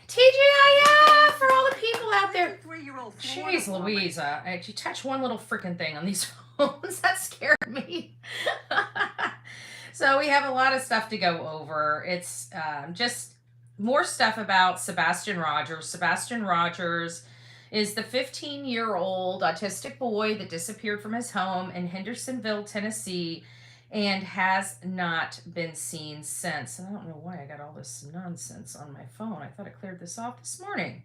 TGIF for all the people out there. 3-year-old Jeez Louise, you touch one little freaking thing on these phones. That scared me. So we have a lot of stuff to go over. It's just more stuff about Sebastian Rogers. Sebastian Rogers is the 15-year-old autistic boy that disappeared from his home in Hendersonville, Tennessee, and has not been seen since. I don't know why I got all this nonsense on my phone. I thought I cleared this off this morning.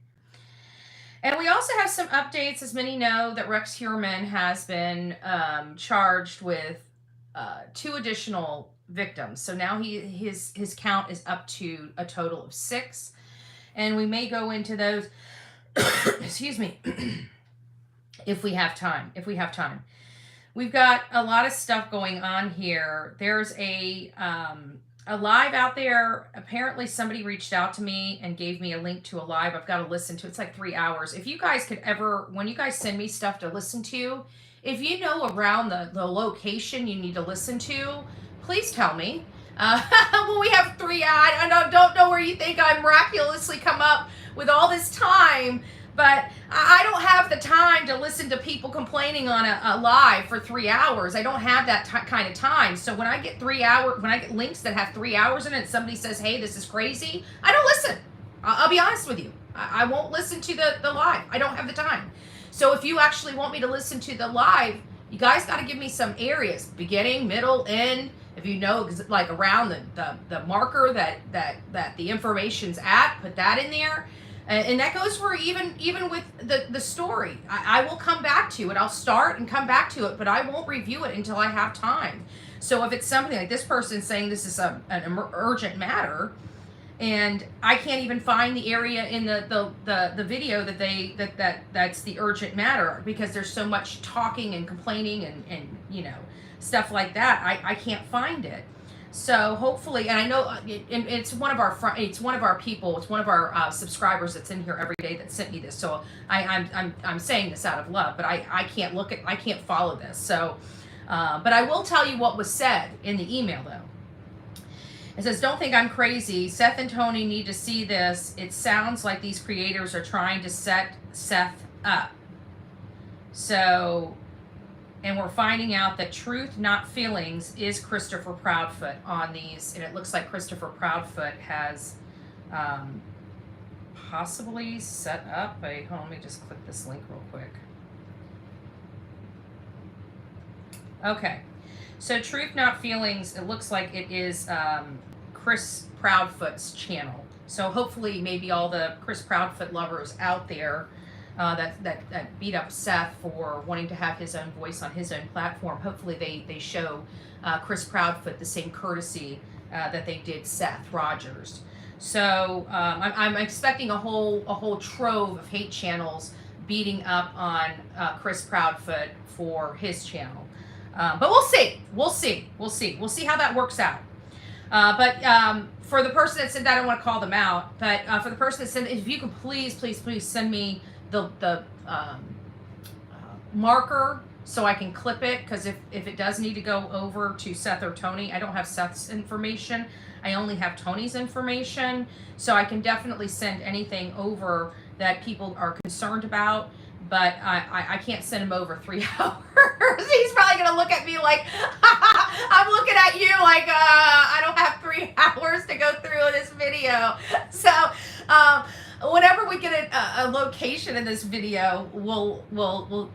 And we also have some updates. As many know, that Rex Heuermann has been charged with 2 additional victims. So now his count is up to a total of 6. And we may go into those, excuse me, if we have time. We've got a lot of stuff going on here. There's a live out there. Apparently somebody reached out to me and gave me a link to a live I've got to listen to. It's like 3 hours. If you guys could ever, when you guys send me stuff to listen to, if you know around the location you need to listen to, please tell me. Well, we have 3 hours. I don't know where you think I miraculously come up with all this time, but I don't have the time to listen to people complaining on a live for 3 hours. I don't have that kind of time. So when I get 3 hours, when I get links that have 3 hours in it, and somebody says, hey, this is crazy, I don't listen. I'll be honest with you. I won't listen to the live. I don't have the time. So if you actually want me to listen to the live, you guys got to give me some areas, beginning, middle, end. If you know, like around the marker that the information's at, put that in there. And that goes for even with the story. I will come back to it. I'll start and come back to it, but I won't review it until I have time. So if it's something like this person saying this is an urgent matter, and I can't even find the area in the video that's the urgent matter, because there's so much talking and complaining and you know, stuff like that, I can't find it. So hopefully, and I know it's one of our people, it's one of our subscribers that's in here every day that sent me this. So I'm saying this out of love, but I can't follow this. So, but I will tell you what was said in the email though. It says, don't think I'm crazy. Seth and Tony need to see this. It sounds like these creators are trying to set Seth up. So, and we're finding out that Truth Not Feelings is Christopher Proudfoot on these. And it looks like Christopher Proudfoot has possibly set up a, hold on, let me just click this link real quick. Okay. So Truth Not Feelings, it looks like it is Chris Proudfoot's channel. So hopefully maybe all the Chris Proudfoot lovers out there that beat up Seth for wanting to have his own voice on his own platform, hopefully they show Chris Proudfoot the same courtesy that they did Seth Rogers. So I'm expecting a whole trove of hate channels beating up on Chris Proudfoot for his channel. But we'll see how that works out. But for the person that said that, I don't want to call them out, but for the person that said, if you could please send me the marker so I can clip it, because if it does need to go over to Seth or Tony, I don't have Seth's information. I only have Tony's information, so I can definitely send anything over that people are concerned about. But I can't send him over 3 hours. He's probably going to look at me like, I'm looking at you like, I don't have 3 hours to go through this video. So whenever we get a location in this video,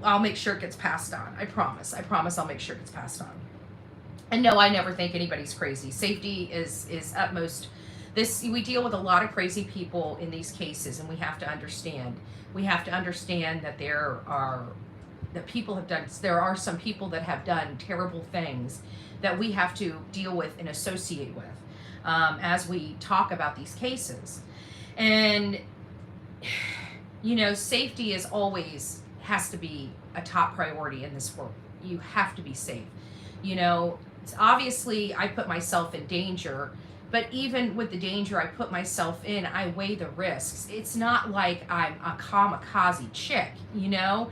I'll make sure it gets passed on. I promise I'll make sure it gets passed on. And no, I never think anybody's crazy. Safety is utmost. We deal with a lot of crazy people in these cases, and we have to understand. We have to understand that there are some people that have done terrible things that we have to deal with and associate with as we talk about these cases. And, you know, safety is always has to be a top priority in this world. You have to be safe. You know, it's obviously I put myself in danger, but even with the danger I put myself in, I weigh the risks. It's not like I'm a kamikaze chick, you know?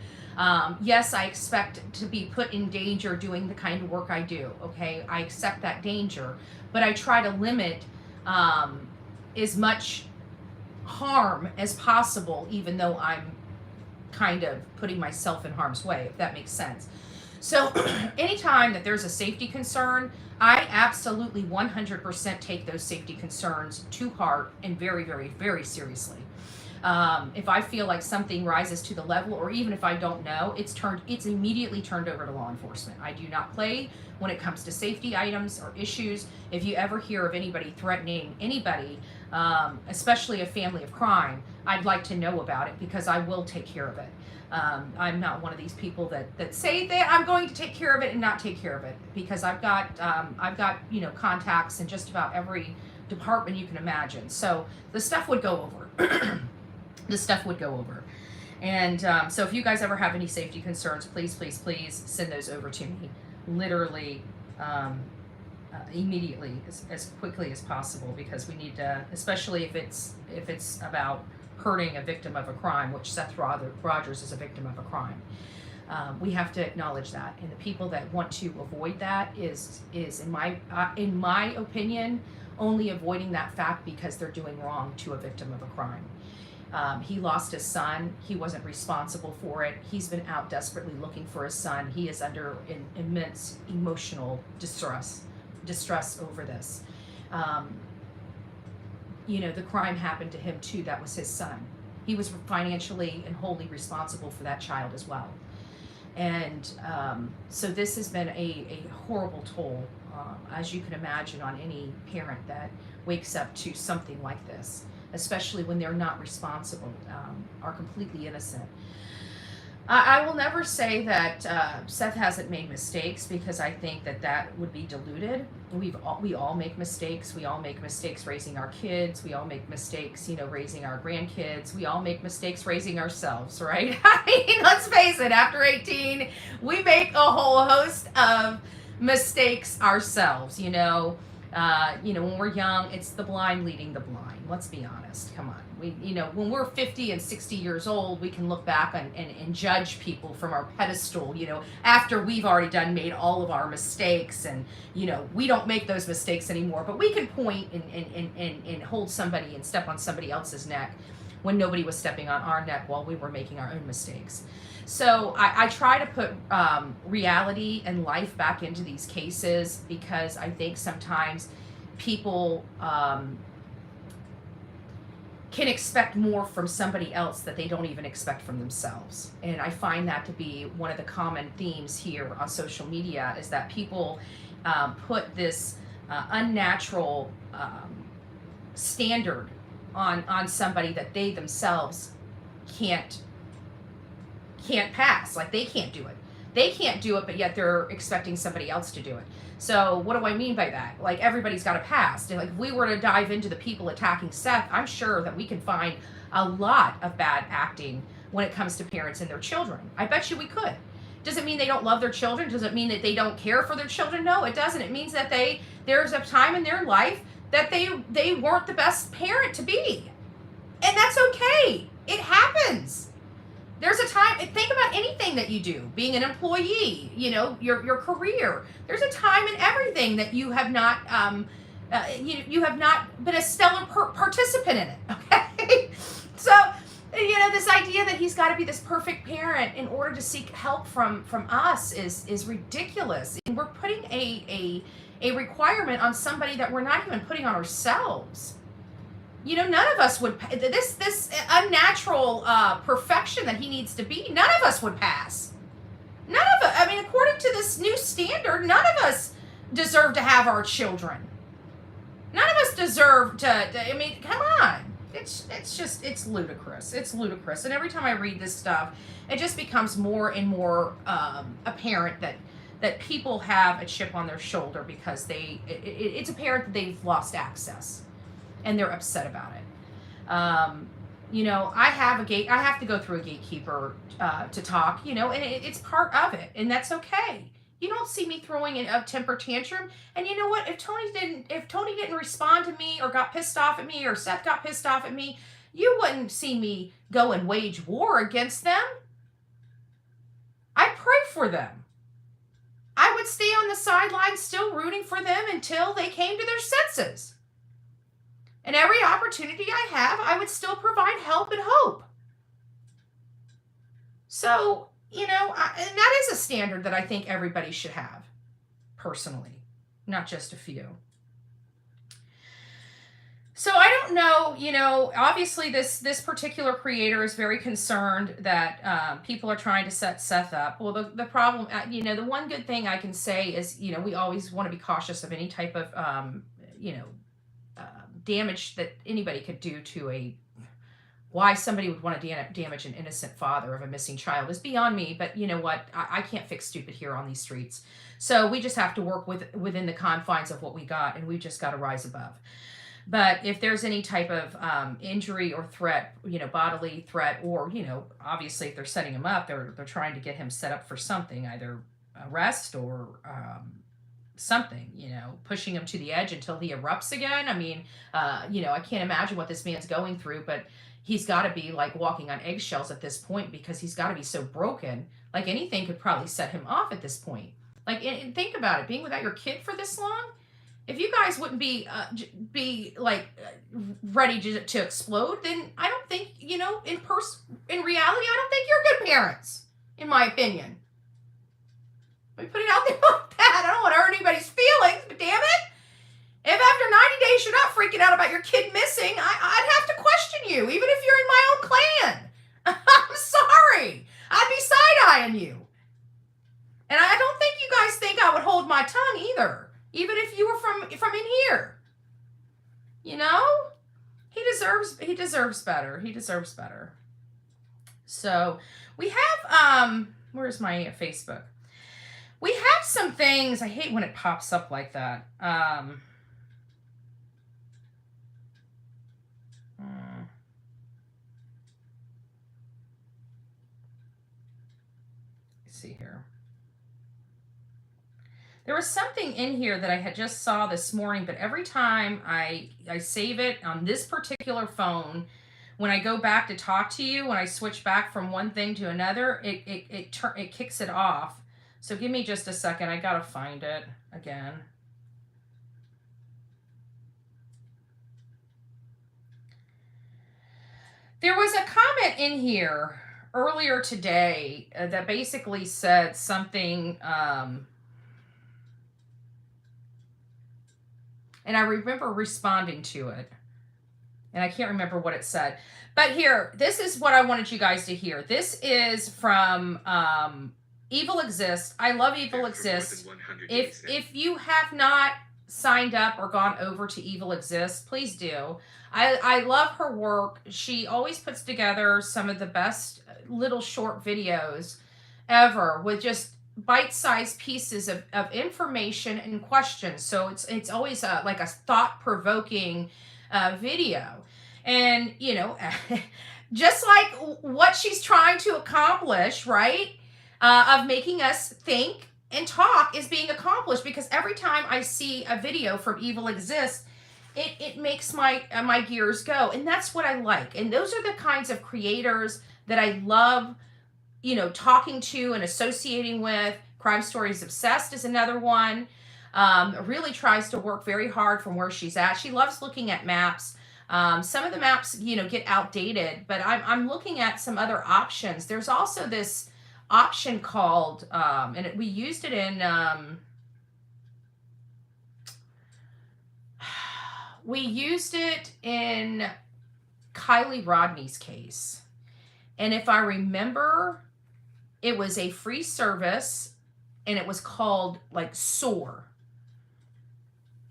Yes, I expect to be put in danger doing the kind of work I do, okay? I accept that danger, but I try to limit as much harm as possible, even though I'm kind of putting myself in harm's way, if that makes sense. So anytime that there's a safety concern, I absolutely 100% take those safety concerns to heart and very, very, very seriously. If I feel like something rises to the level, or even if I don't know, it's immediately turned over to law enforcement. I do not play when it comes to safety items or issues. If you ever hear of anybody threatening anybody, especially a family of crime, I'd like to know about it, because I will take care of it. I'm not one of these people that say that I'm going to take care of it and not take care of it, because I've got contacts in just about every department you can imagine. So the stuff would go over. The stuff would go over. And so if you guys ever have any safety concerns, please, please, please send those over to me, literally immediately, as quickly as possible, because we need to, especially if it's about hurting a victim of a crime, which Seth Rogers is a victim of a crime. We have to acknowledge that, and the people that want to avoid that is in my opinion, only avoiding that fact because they're doing wrong to a victim of a crime. He lost his son. He wasn't responsible for it. He's been out desperately looking for his son. He is under immense emotional distress over this. The crime happened to him too. That was his son. He was financially and wholly responsible for that child as well. And so this has been a horrible toll, as you can imagine, on any parent that wakes up to something like this, especially when they're not responsible, are completely innocent. I will never say that Seth hasn't made mistakes, because I think that would be diluted. We all make mistakes. We all make mistakes raising our kids. We all make mistakes, raising our grandkids. We all make mistakes raising ourselves, right? I mean, let's face it, after 18, we make a whole host of mistakes ourselves, when we're young, it's the blind leading the blind. Let's be honest. Come on. When we're 50 and 60 years old, we can look back and judge people from our pedestal, after we've already made all of our mistakes, and, we don't make those mistakes anymore, but we can point and hold somebody and step on somebody else's neck when nobody was stepping on our neck while we were making our own mistakes. So I try to put reality and life back into these cases, because I think sometimes people can expect more from somebody else that they don't even expect from themselves. And I find that to be one of the common themes here on social media, is that people put this unnatural standard on somebody that they themselves can't pass. Like, they can't do it. They can't do it, but yet they're expecting somebody else to do it. So what do I mean by that? Like, everybody's got a past. Like, if we were to dive into the people attacking Seth, I'm sure that we can find a lot of bad acting when it comes to parents and their children. I bet you we could. Does it mean they don't love their children? Does it mean that they don't care for their children? No, it doesn't. It means that there's a time in their life that they weren't the best parent to be. And that's okay. It happens. There's a time, think about anything that you do, being an employee, your career. There's a time in everything that you have not, you have not been a stellar participant in it, okay? So, this idea that he's got to be this perfect parent in order to seek help from us is ridiculous. And we're putting a requirement on somebody that we're not even putting on ourselves. None of us would, this unnatural perfection that he needs to be, none of us would pass. None of us, according to this new standard, none of us deserve to have our children. None of us deserve to, come on. It's ludicrous. It's ludicrous. And every time I read this stuff, it just becomes more and more apparent that people have a chip on their shoulder, because it's apparent that they've lost access. And they're upset about it. I have to go through a gatekeeper to talk, and it's part of it, and that's okay. You don't see me throwing a temper tantrum. And you know what? If Tony didn't respond to me, or got pissed off at me, or Seth got pissed off at me, you wouldn't see me go and wage war against them. I pray for them. I would stay on the sidelines still rooting for them until they came to their senses. And every opportunity I have, I would still provide help and hope. So, and that is a standard that I think everybody should have, personally, not just a few. So I don't know, obviously this particular creator is very concerned that people are trying to set Seth up. Well, the problem, the one good thing I can say is, we always want to be cautious of any type of, damage that anybody could do to why somebody would want to damage an innocent father of a missing child is beyond me. But you know what? I can't fix stupid here on these streets. So we just have to work within the confines of what we got, and we just got to rise above. But if there's any type of injury or threat, bodily threat, or, obviously if they're setting him up, they're trying to get him set up for something, either arrest or something, pushing him to the edge until he erupts again. I mean, I can't imagine what this man's going through, but he's got to be like walking on eggshells at this point, because he's got to be so broken. Like anything could probably set him off at this point. Like, and think about it, being without your kid for this long. If you guys wouldn't be ready to explode, then I don't think, in reality, I don't think you're good parents, in my opinion. Let me put it out there like that. I don't want to hurt anybody's feelings, but damn it, if after 90 days you're not freaking out about your kid missing, I'd have to question you, even if you're in my own clan. I'm sorry. I'd be side-eyeing you. And I don't think you guys think I would hold my tongue either. Even if you were from in here. He deserves better. He deserves better. So we have, where's my Facebook? We have some things. I hate when it pops up like that. Let's see here. There was something in here that I had just saw this morning, but every time I save it on this particular phone, when I go back to talk to you, when I switch back from one thing to another, it kicks it off. So give me just a second. I gotta find it again. There was a comment in here earlier today that basically said something, and I remember responding to it, and I can't remember what it said. But here, this is what I wanted you guys to hear. This is from Evil Exists. I love Evil Exists. If you have not signed up or gone over to Evil Exists, please do. I love her work. She always puts together some of the best little short videos ever with just bite-sized pieces of information and questions. So it's always like a thought-provoking video. And, just like what she's trying to accomplish, right, of making us think and talk is being accomplished, because every time I see a video from Evil Exists, it makes my gears go. And that's what I like. And those are the kinds of creators that I love, talking to and associating with. Crime Stories Obsessed is another one. Really tries to work very hard from where she's at. She loves looking at maps. Some of the maps, get outdated, but I'm looking at some other options. There's also this option called, and we used it in, Kylie Rodney's case. And if I remember, it was a free service, and it was called like SOAR.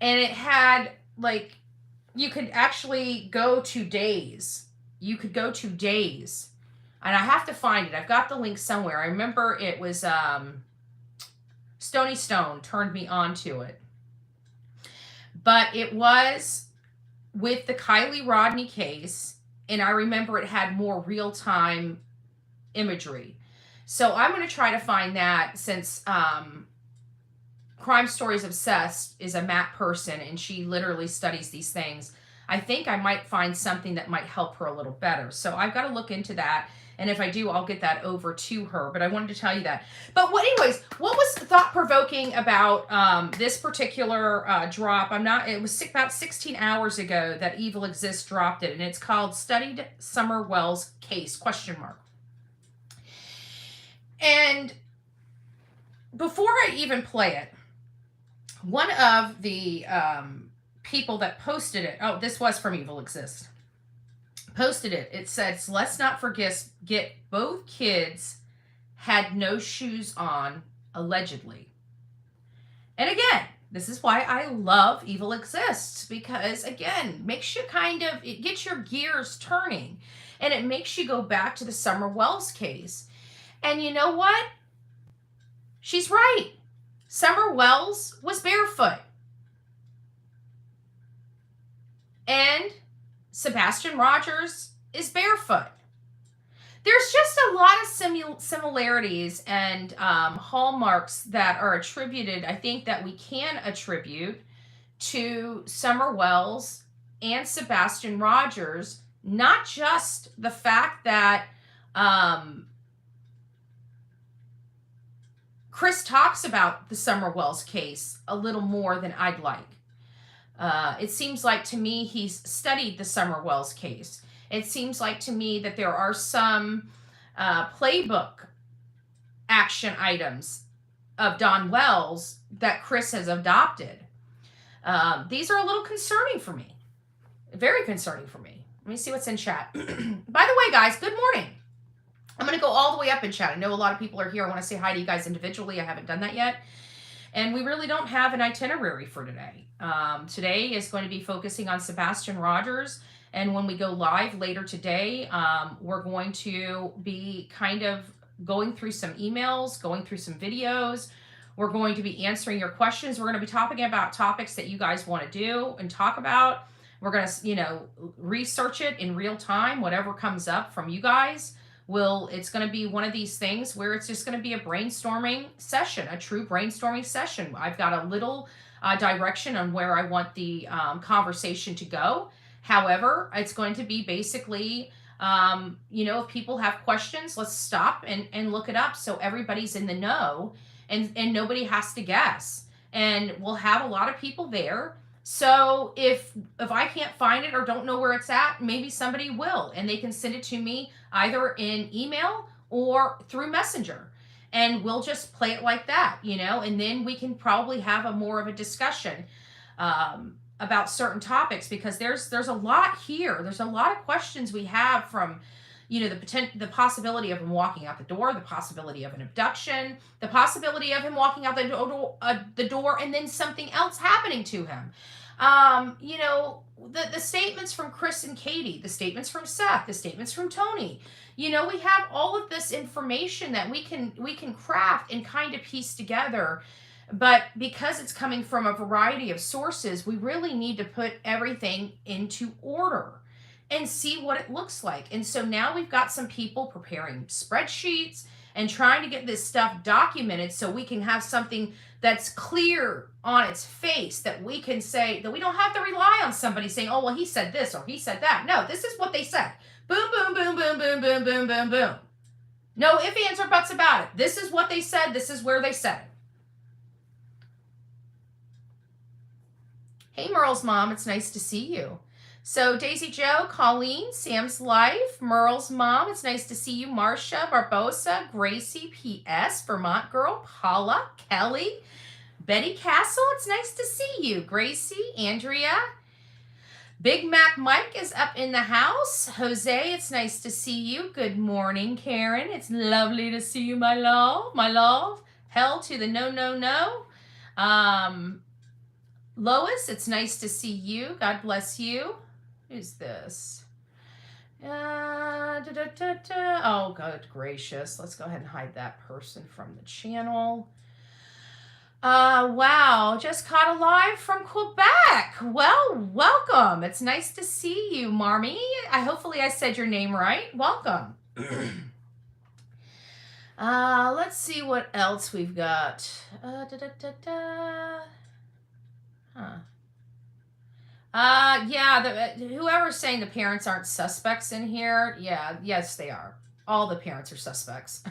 And it had you could actually go to days. You could go to days. And I have to find it. I've got the link somewhere. I remember it was Stony Stone turned me on to it. But it was with the Kylie Rodney case, and I remember it had more real-time imagery. So I'm going to try to find that, since Crime Stories Obsessed is a map person, and she literally studies these things. I think I might find something that might help her a little better. So I've got to look into that. And if I do, I'll get that over to her. But I wanted to tell you that. But anyways, what was thought-provoking about this particular drop? It was about 16 hours ago that Evil Exists dropped it. And it's called Studied Summer Wells Case, ? And before I even play it, one of the people that posted it, oh, this was from Evil Exists, posted it. It says, let's not forget both kids had no shoes on, allegedly. And again, this is why I love Evil Exists, because again, makes you it gets your gears turning, and it makes you go back to the Summer Wells case. And you know what? She's right. Summer Wells was barefoot. And Sebastian Rogers is barefoot. There's just a lot of similarities and hallmarks that are attributed, I think, that we can attribute to Summer Wells and Sebastian Rogers. Not just the fact that Chris talks about the Summer Wells case a little more than I'd like. It seems like to me he's studied the Summer Wells case. It seems like to me that there are some playbook action items of Don Wells that Chris has adopted. These are a little concerning for me. Very concerning for me. Let me see what's in chat. By the way, guys, good morning. I'm going to go all the way up in chat. I know a lot of people are here. I want to say hi to you guys individually. I haven't done that yet. And we really don't have an itinerary for today. Today is going to be focusing on Sebastian Rogers. And when we go live later today, we're going to be kind of going through some emails, going through some videos. We're going to be answering your questions. We're going to be talking about topics that you guys want to do and talk about. We're going to, research it in real time, whatever comes up from you guys. It's going to be one of these things where it's just going to be a brainstorming session, a true brainstorming session. I've got a little direction on where I want the conversation to go. However, it's going to be basically, if people have questions, let's stop and look it up so everybody's in the know and nobody has to guess. And we'll have a lot of people there. So if I can't find it or don't know where it's at, maybe somebody will, and they can send it to me either in email or through Messenger, and we'll just play it like that, and then we can probably have more of a discussion about certain topics, because there's a lot here. There's a lot of questions we have from, the possibility of him walking out the door, the possibility of an abduction, the possibility of him walking out the door and then something else happening to him. The statements from Chris and Katie, the statements from Seth, the statements from Tony. We have all of this information that we can craft and kind of piece together. But because it's coming from a variety of sources, we really need to put everything into order and see what it looks like. And so now we've got some people preparing spreadsheets and trying to get this stuff documented so we can have something that's clear on its face, that we can say, that we don't have to rely on somebody saying, oh, well, he said this or he said that. No, this is what they said. Boom, boom, boom, boom, boom, boom, boom, boom, boom. No ifs, ands, or buts about it. This is what they said. This is where they said it. Hey, Merle's mom, it's nice to see you. So Daisy Joe, Colleen, Sam's Life, Merle's mom, it's nice to see you. Marcia, Barbosa, Gracie, P.S., Vermont Girl, Paula, Kelly, Betty Castle, it's nice to see you. Gracie, Andrea, Big Mac Mike is up in the house. Jose, it's nice to see you. Good morning, Karen. It's lovely to see you, my love. My love. Hell to the no, no, no. Lois, it's nice to see you. God bless you. Who's this? Oh, good gracious. Let's go ahead and hide that person from the channel. Wow. Just caught a live from Quebec. Well, welcome. It's nice to see you, Marmy. Hopefully I said your name right. Welcome. Let's see what else we've got. Yeah, whoever's saying the parents aren't suspects in here, yeah, yes, they are. All the parents are suspects.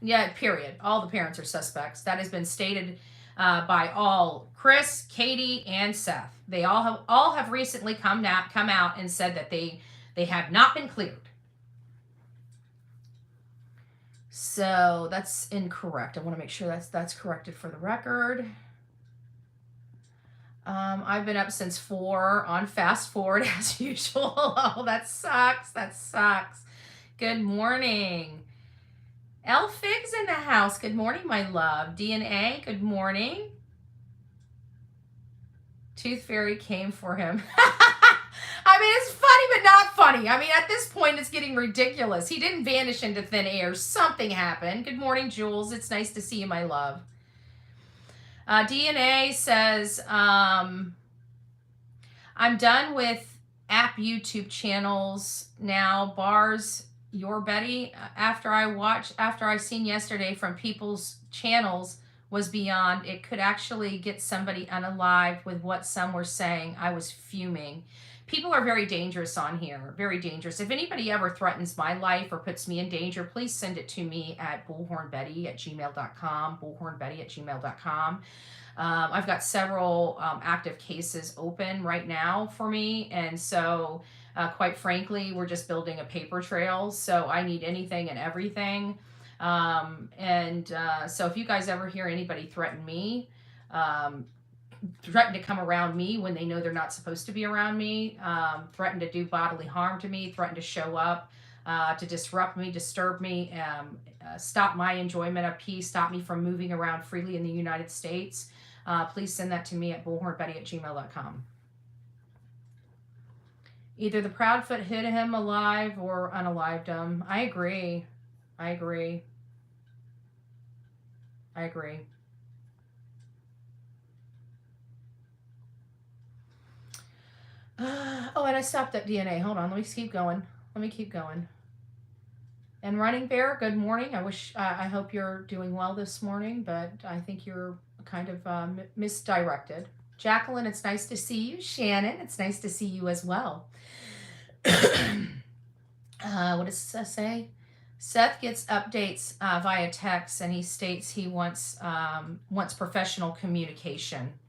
Yeah, period. All the parents are suspects. That has been stated by all Chris, Katie, and Seth. They all have recently come out and said that they have not been cleared. So that's incorrect. I want to make sure that's corrected for the record. I've been up since 4 on fast forward as usual. Oh, that sucks. That sucks. Good morning. L Figs in the house. Good morning, my love. DNA, good morning. Tooth Fairy came for him. I mean, it's funny, but not funny. I mean, at this point, it's getting ridiculous. He didn't vanish into thin air. Something happened. Good morning, Jules. It's nice to see you, my love. DNA says, I'm done with app YouTube channels now. Bars, your Betty. After I seen yesterday from people's channels was beyond. It could actually get somebody unalive with what some were saying. I was fuming. People are very dangerous on here. Very dangerous. If anybody ever threatens my life or puts me in danger, please send it to me at bullhornbetty@gmail.com. bullhornbetty@gmail.com. I've got several active cases open right now for me. And so, quite frankly, we're just building a paper trail. So I need anything and everything. So if you guys ever hear anybody threaten me, threaten to come around me when they know they're not supposed to be around me, threaten to do bodily harm to me, threaten to show up, to disrupt me, disturb me, stop my enjoyment of peace, stop me from moving around freely in the United States, please send that to me at bullhornbetty@gmail.com. Either the Proudfoot hid him alive or unalived him. I agree. I agree. I agree. Oh, and I stopped at DNA. Hold on. Let me keep going. And Running Bear, good morning. I hope you're doing well this morning, but I think you're kind of misdirected. Jacqueline, it's nice to see you. Shannon, it's nice to see you as well. What does Seth say? Seth gets updates via text, and he states he wants professional communication.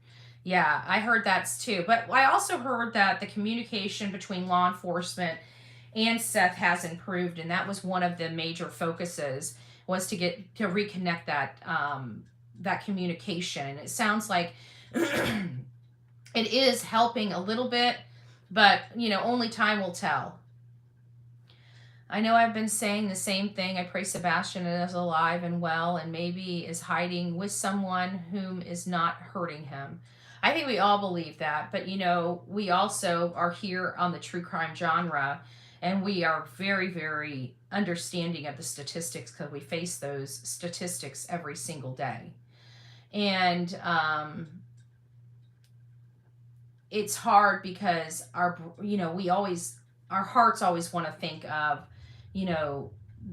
Yeah, I heard that too. But I also heard that the communication between law enforcement and Seth has improved, and that was one of the major focuses, was to reconnect that communication. It sounds like it is helping a little bit, but only time will tell. I know I've been saying the same thing. I pray Sebastian is alive and well, and maybe is hiding with someone whom is not hurting him. I think we all believe that, but we also are here on the true crime genre, and we are very, very understanding of the statistics because we face those statistics every single day. And it's hard because our hearts always want to think of,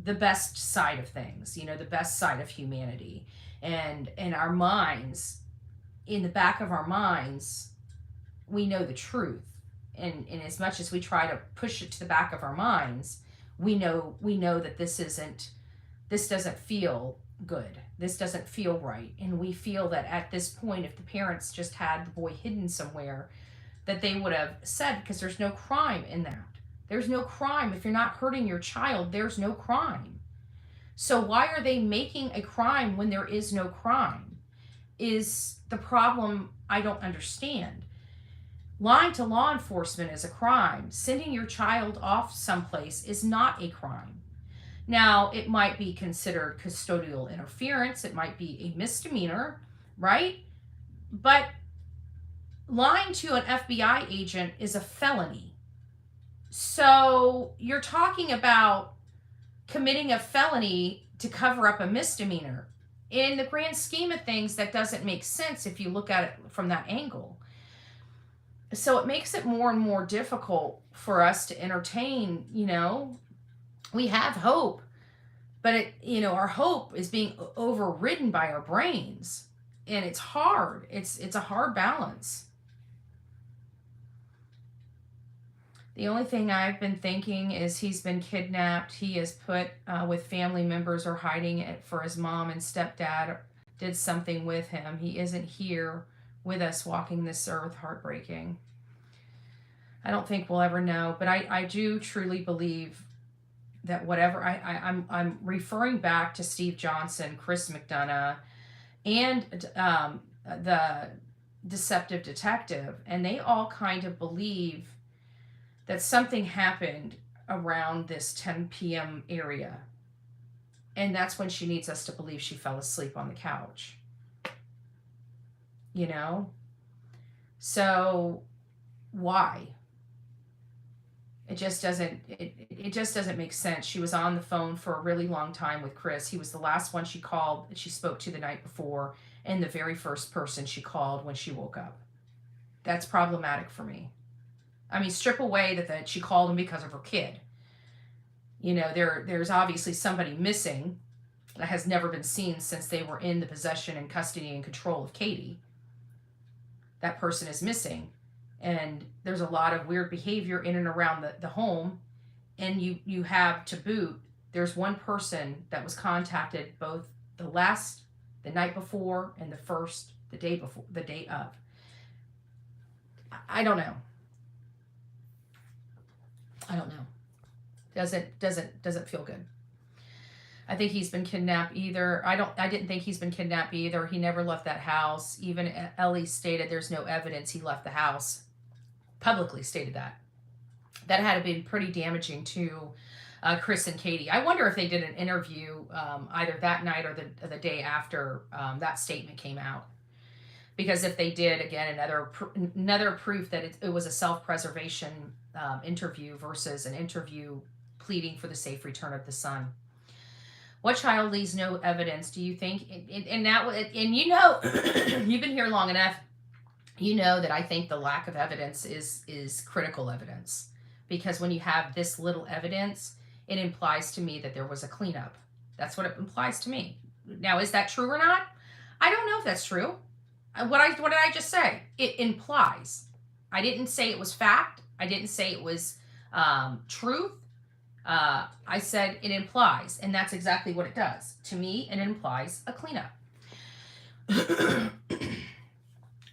the best side of things, the best side of humanity, and our minds, in the back of our minds, we know the truth. And as much as we try to push it to the back of our minds, we know that this doesn't feel good. This doesn't feel right. And we feel that at this point, if the parents just had the boy hidden somewhere, that they would have said, because there's no crime in that. There's no crime. If you're not hurting your child, there's no crime. So why are they making a crime when there is no crime? Is the problem I don't understand. Lying to law enforcement is a crime. Sending your child off someplace is not a crime. Now, it might be considered custodial interference. It might be a misdemeanor, right? But lying to an FBI agent is a felony. So you're talking about committing a felony to cover up a misdemeanor. In the grand scheme of things, that doesn't make sense if you look at it from that angle. So it makes it more and more difficult for us to entertain. We have hope, but our hope is being overridden by our brains, and it's hard. It's a hard balance. The only thing I've been thinking is he's been kidnapped. He is put with family members or hiding it for his mom and stepdad did something with him. He isn't here with us walking this earth. Heartbreaking. I don't think we'll ever know, but I do truly believe that whatever I'm referring back to Steve Johnson, Chris McDonough, and the deceptive detective, and they all kind of believe that something happened around this 10 p.m. area. And that's when she needs us to believe she fell asleep on the couch. You know? So why? It just doesn't make sense. She was on the phone for a really long time with Chris. He was the last one she called, she spoke to the night before, and the very first person she called when she woke up. That's problematic for me. I mean, strip away that she called him because of her kid. You know, there's obviously somebody missing that has never been seen since they were in the possession and custody and control of Katie. That person is missing. And there's a lot of weird behavior in and around the home. And you have to boot, there's one person that was contacted both the night before and the day before, the day of. I don't know. Doesn't feel good. I think he's been kidnapped either. I didn't think he's been kidnapped either. He never left that house. Even Ellie stated there's no evidence he left the house. Publicly stated that. That had been pretty damaging to Chris and Katie. I wonder if they did an interview either that night or the day after that statement came out. Because if they did, again, another proof that it was a self-preservation interview versus an interview pleading for the safe return of the son. What child leaves no evidence? Do you think? And you know, you've been here long enough. You know that I think the lack of evidence is critical evidence, because when you have this little evidence, it implies to me that there was a cleanup. That's what it implies to me. Now, is that true or not? I don't know if that's true. What did I just say? It implies. I didn't say it was fact. I didn't say it was truth. I said it implies, and that's exactly what it does. To me, it implies a cleanup.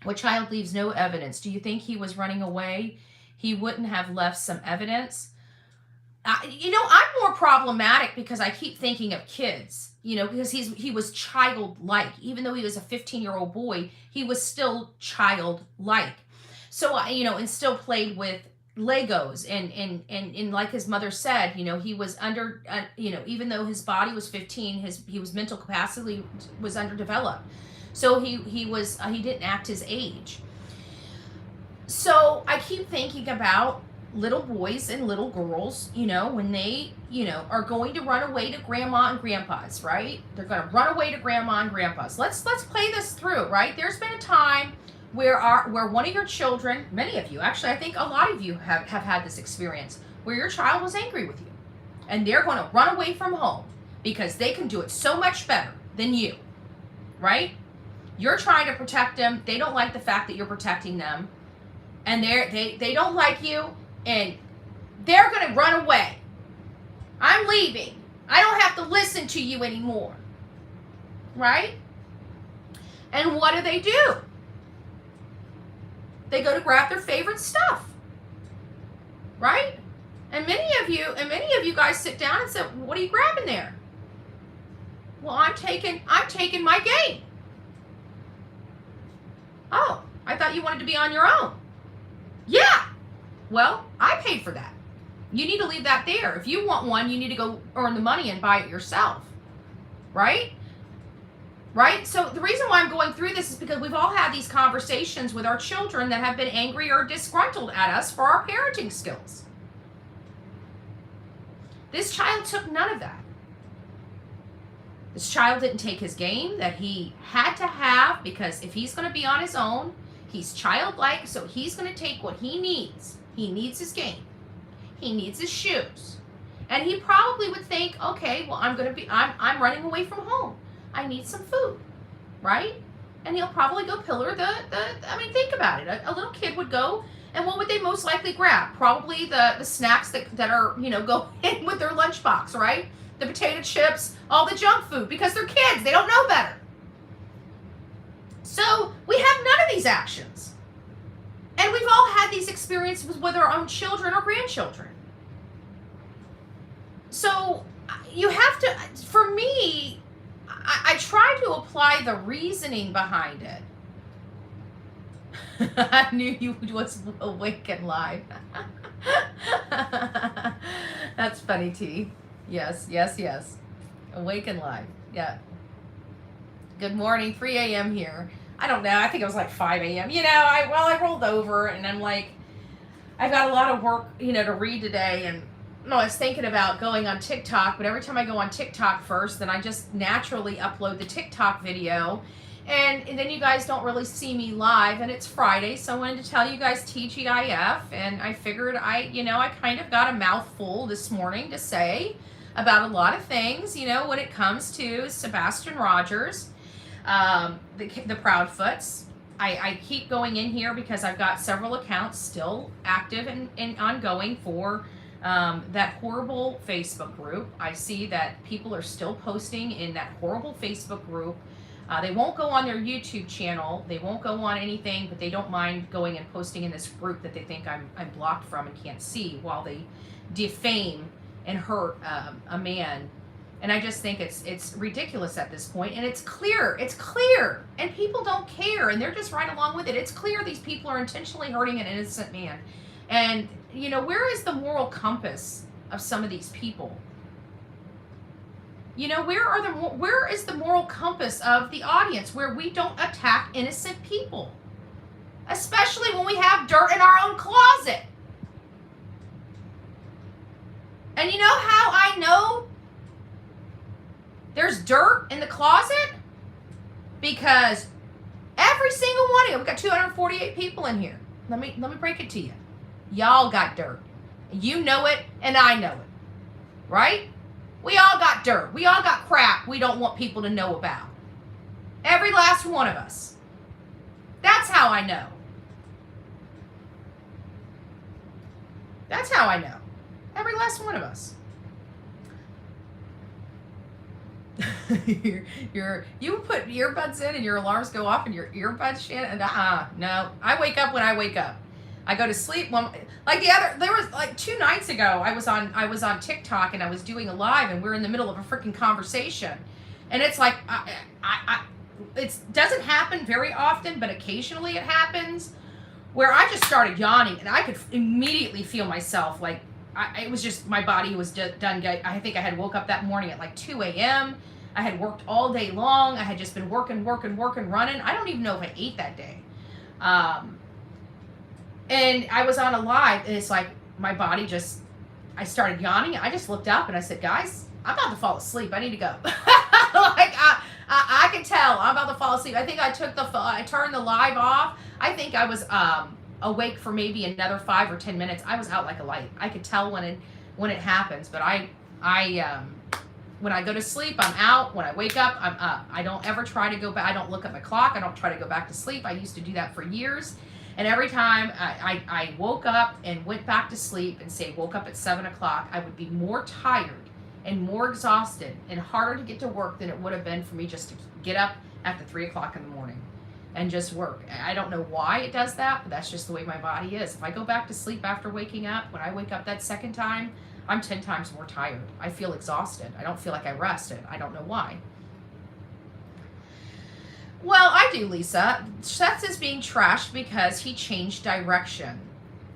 What child leaves no evidence? Do you think he was running away? He wouldn't have left some evidence. I'm more problematic because I keep thinking of kids, because he was childlike. Even though he was a 15-year-old boy, he was still childlike. So, and still played with Legos and like his mother said, he was under, even though his body was 15, his mental capacity was underdeveloped. So he didn't act his age. So I keep thinking about little boys and little girls, when they, are going to run away to grandma and grandpa's, right? They're going to run away to grandma and grandpa's. Let's play this through, right? There's been a time where one of your children, many of you, actually, I think a lot of you have had this experience, where your child was angry with you. And they're going to run away from home because they can do it so much better than you, right? You're trying to protect them. They don't like the fact that you're protecting them. And they don't like you. And they're going to run away. I'm leaving. I don't have to listen to you anymore. Right? And what do? They go to grab their favorite stuff. Right? And many of you guys sit down and say, what are you grabbing there? Well, I'm taking my game. Oh, I thought you wanted to be on your own. Yeah. Well, I paid for that. You need to leave that there. If you want one, you need to go earn the money and buy it yourself. Right? Right? So the reason why I'm going through this is because we've all had these conversations with our children that have been angry or disgruntled at us for our parenting skills. This child took none of that. This child didn't take his game that he had to have, because if he's going to be on his own, he's childlike, so he's going to take what he needs. He needs his game. He needs his shoes. And he probably would think, okay, well, I'm running away from home. I need some food, right? And he'll probably go pillar think about it. A little kid would go And what would they most likely grab? Probably the snacks that are, go in with their lunchbox, right? The potato chips, all the junk food, because they're kids. They don't know better. So we have none of these actions. And we've all had these experiences with our own children or grandchildren. So you have to, for me, I try to apply the reasoning behind it. I knew you was awake and live. That's funny, T. Yes. Awake and live. Yeah. Good morning, 3 a.m. here. I don't know. I think it was like 5 a.m. I rolled over and I'm like, I've got a lot of work, to read today. And I was thinking about going on TikTok, but every time I go on TikTok first, then I just naturally upload the TikTok video. And then you guys don't really see me live, and it's Friday, so I wanted to tell you guys TGIF, and I figured I kind of got a mouthful this morning to say about a lot of things, when it comes to Sebastian Rogers, the Proudfoots. I keep going in here because I've got several accounts still active and ongoing for that horrible Facebook group. I see that people are still posting in that horrible Facebook group. They won't go on their YouTube channel. They won't go on anything, but they don't mind going and posting in this group that they think I'm blocked from and can't see, while they defame and hurt a man. And I just think it's ridiculous at this point. And it's clear, and people don't care, and they're just right along with it. It's clear these people are intentionally hurting an innocent man. And where is the moral compass of some of these people? Where is the moral compass of the audience where we don't attack innocent people? Especially when we have dirt in our own closet. And you know how I know there's dirt in the closet? Because every single one of you, we've got 248 people in here. Let me break it to you. Y'all got dirt. You know it, and I know it. Right? We all got dirt. We all got crap we don't want people to know about. Every last one of us. That's how I know. That's how I know. Every last one of us. You put earbuds in and your alarms go off and your earbuds shit, and no. I wake up when I wake up. I go to sleep there was like 2 nights ago, I was on TikTok and I was doing a live, and we're in the middle of a freaking conversation. And it's like, it doesn't happen very often, but occasionally it happens, where I just started yawning, and I could immediately feel myself like, it was just, my body was done. I think I had woke up that morning at like 2 a.m. I had worked all day long. I had just been working, running. I don't even know if I ate that day. And I was on a live, and it's like my body I started yawning. I just looked up and I said, guys, I'm about to fall asleep. I need to go. I can tell I'm about to fall asleep. I think I turned the live off. I think I was awake for maybe another 5 or 10 minutes. I was out like a light. I could tell when it happens, but when I go to sleep, I'm out. When I wake up, I'm up. I don't ever try to go back. I don't look at my clock. I don't try to go back to sleep. I used to do that for years. And every time I woke up and went back to sleep, and say woke up at 7 o'clock, I would be more tired and more exhausted and harder to get to work than it would have been for me just to get up after 3 o'clock in the morning and just work. I don't know why it does that, but that's just the way my body is. If I go back to sleep after waking up, when I wake up that second time, I'm 10 times more tired. I feel exhausted. I don't feel like I rested. I don't know why. Well, I do, Lisa. Seth is being trashed because he changed direction,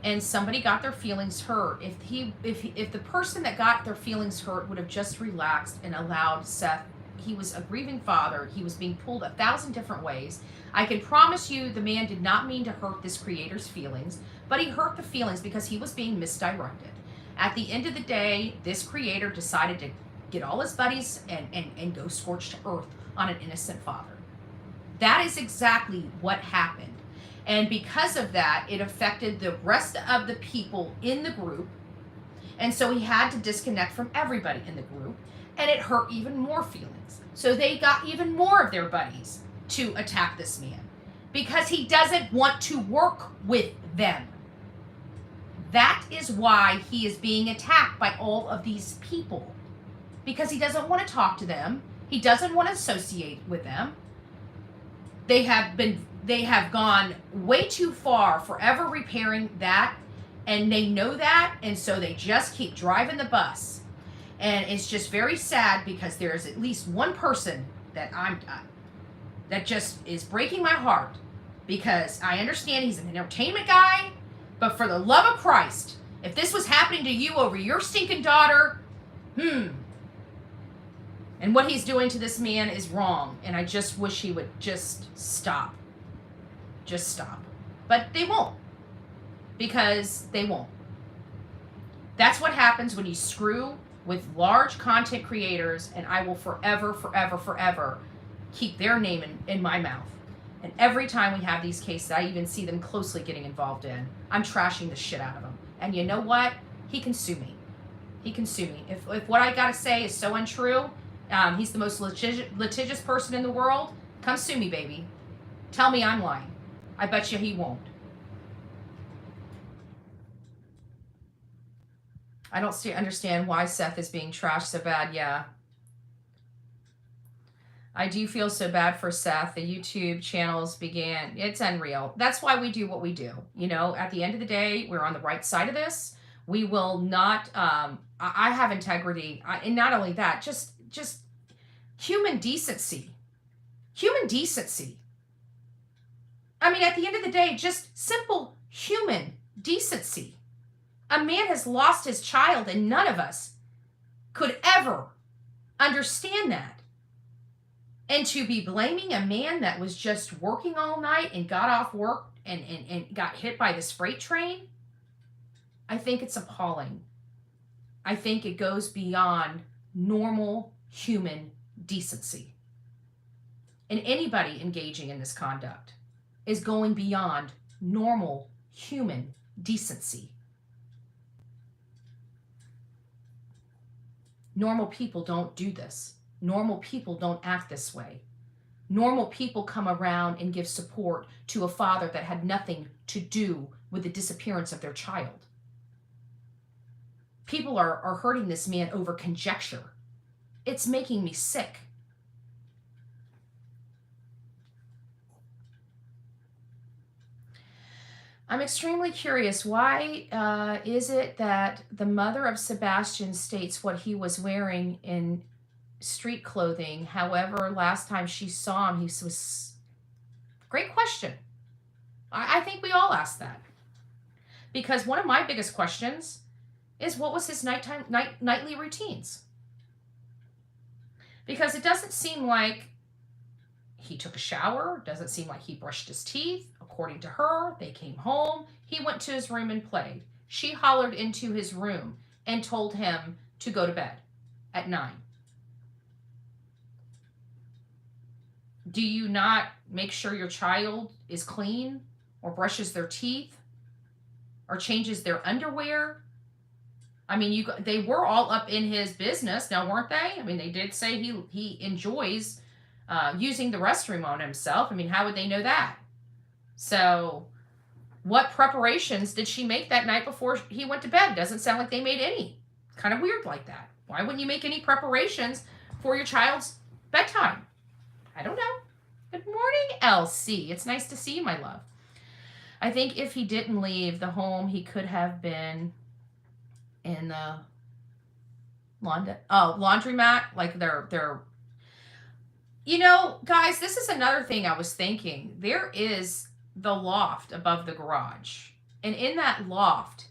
and somebody got their feelings hurt. If the person that got their feelings hurt would have just relaxed and allowed Seth, he was a grieving father. He was being pulled 1,000 different ways. I can promise you the man did not mean to hurt this creator's feelings, but he hurt the feelings because he was being misdirected. At the end of the day, this creator decided to get all his buddies and go scorched to earth on an innocent father. That is exactly what happened. And because of that, it affected the rest of the people in the group. And so he had to disconnect from everybody in the group, and it hurt even more feelings. So they got even more of their buddies to attack this man because he doesn't want to work with them. That is why he is being attacked by all of these people, because he doesn't want to talk to them. He doesn't want to associate with them. They have gone way too far forever repairing that, and they know that, and so they just keep driving the bus. And it's just very sad, because there's at least one person that just is breaking my heart, because I understand he's an entertainment guy, but for the love of Christ, if this was happening to you over your stinking daughter, and what he's doing to this man is wrong, and I just wish he would just stop. Just stop. But they won't, because they won't. That's what happens when you screw with large content creators, and I will forever, forever, forever keep their name in my mouth. And every time we have these cases, I even see them closely getting involved in, I'm trashing the shit out of him. And you know what? He can sue me. He can sue me. If what I gotta say is so untrue, he's the most litigious person in the world, come sue me, baby. Tell me I'm lying. I bet you he won't. I don't understand why Seth is being trashed so bad. Yeah. I do feel so bad for Seth. The YouTube channels began. It's unreal. That's why we do what we do. You know, at the end of the day, we're on the right side of this. We will not, I have integrity. And not only that, just human decency. Human decency. I mean, at the end of the day, just simple human decency. A man has lost his child, and none of us could ever understand that. And to be blaming a man that was just working all night and got off work and got hit by this freight train, I think it's appalling. I think it goes beyond normal human decency. And anybody engaging in this conduct is going beyond normal human decency. Normal people don't do this. Normal people don't act this way. Normal people come around and give support to a father that had nothing to do with the disappearance of their child. People are hurting this man over conjecture. It's making me sick. I'm extremely curious, why is it that the mother of Sebastian states what he was wearing in street clothing? However, last time she saw him, he was... Great question. I think we all ask that. Because one of my biggest questions is, what was his nightly routines? Because it doesn't seem like he took a shower. Doesn't seem like he brushed his teeth. According to her, they came home. He went to his room and played. She hollered into his room and told him to go to bed at 9. Do you not make sure your child is clean, or brushes their teeth, or changes their underwear? I mean, they were all up in his business now, weren't they? I mean, they did say he enjoys using the restroom on himself. I mean, how would they know that? So what preparations did she make that night before he went to bed? Doesn't sound like they made any. Kind of weird like that. Why wouldn't you make any preparations for your child's bedtime? I don't know. Good morning, Elsie. It's nice to see you, my love. I think if he didn't leave the home, he could have been in the laundromat. Like they're you know, guys, this is another thing I was thinking. There is the loft above the garage. And in that loft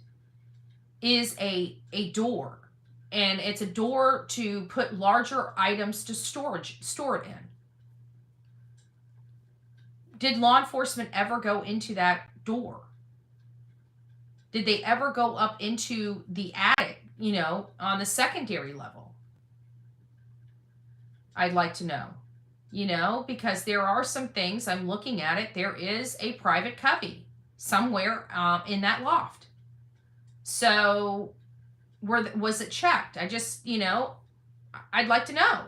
is a door. And it's a door to put larger items to store it in. Did law enforcement ever go into that door? Did they ever go up into the attic, you know, on the secondary level? I'd like to know. You know, because there are some things, I'm looking at it, there is a private cubby somewhere in that loft. So, was it checked? I just, you know, I'd like to know.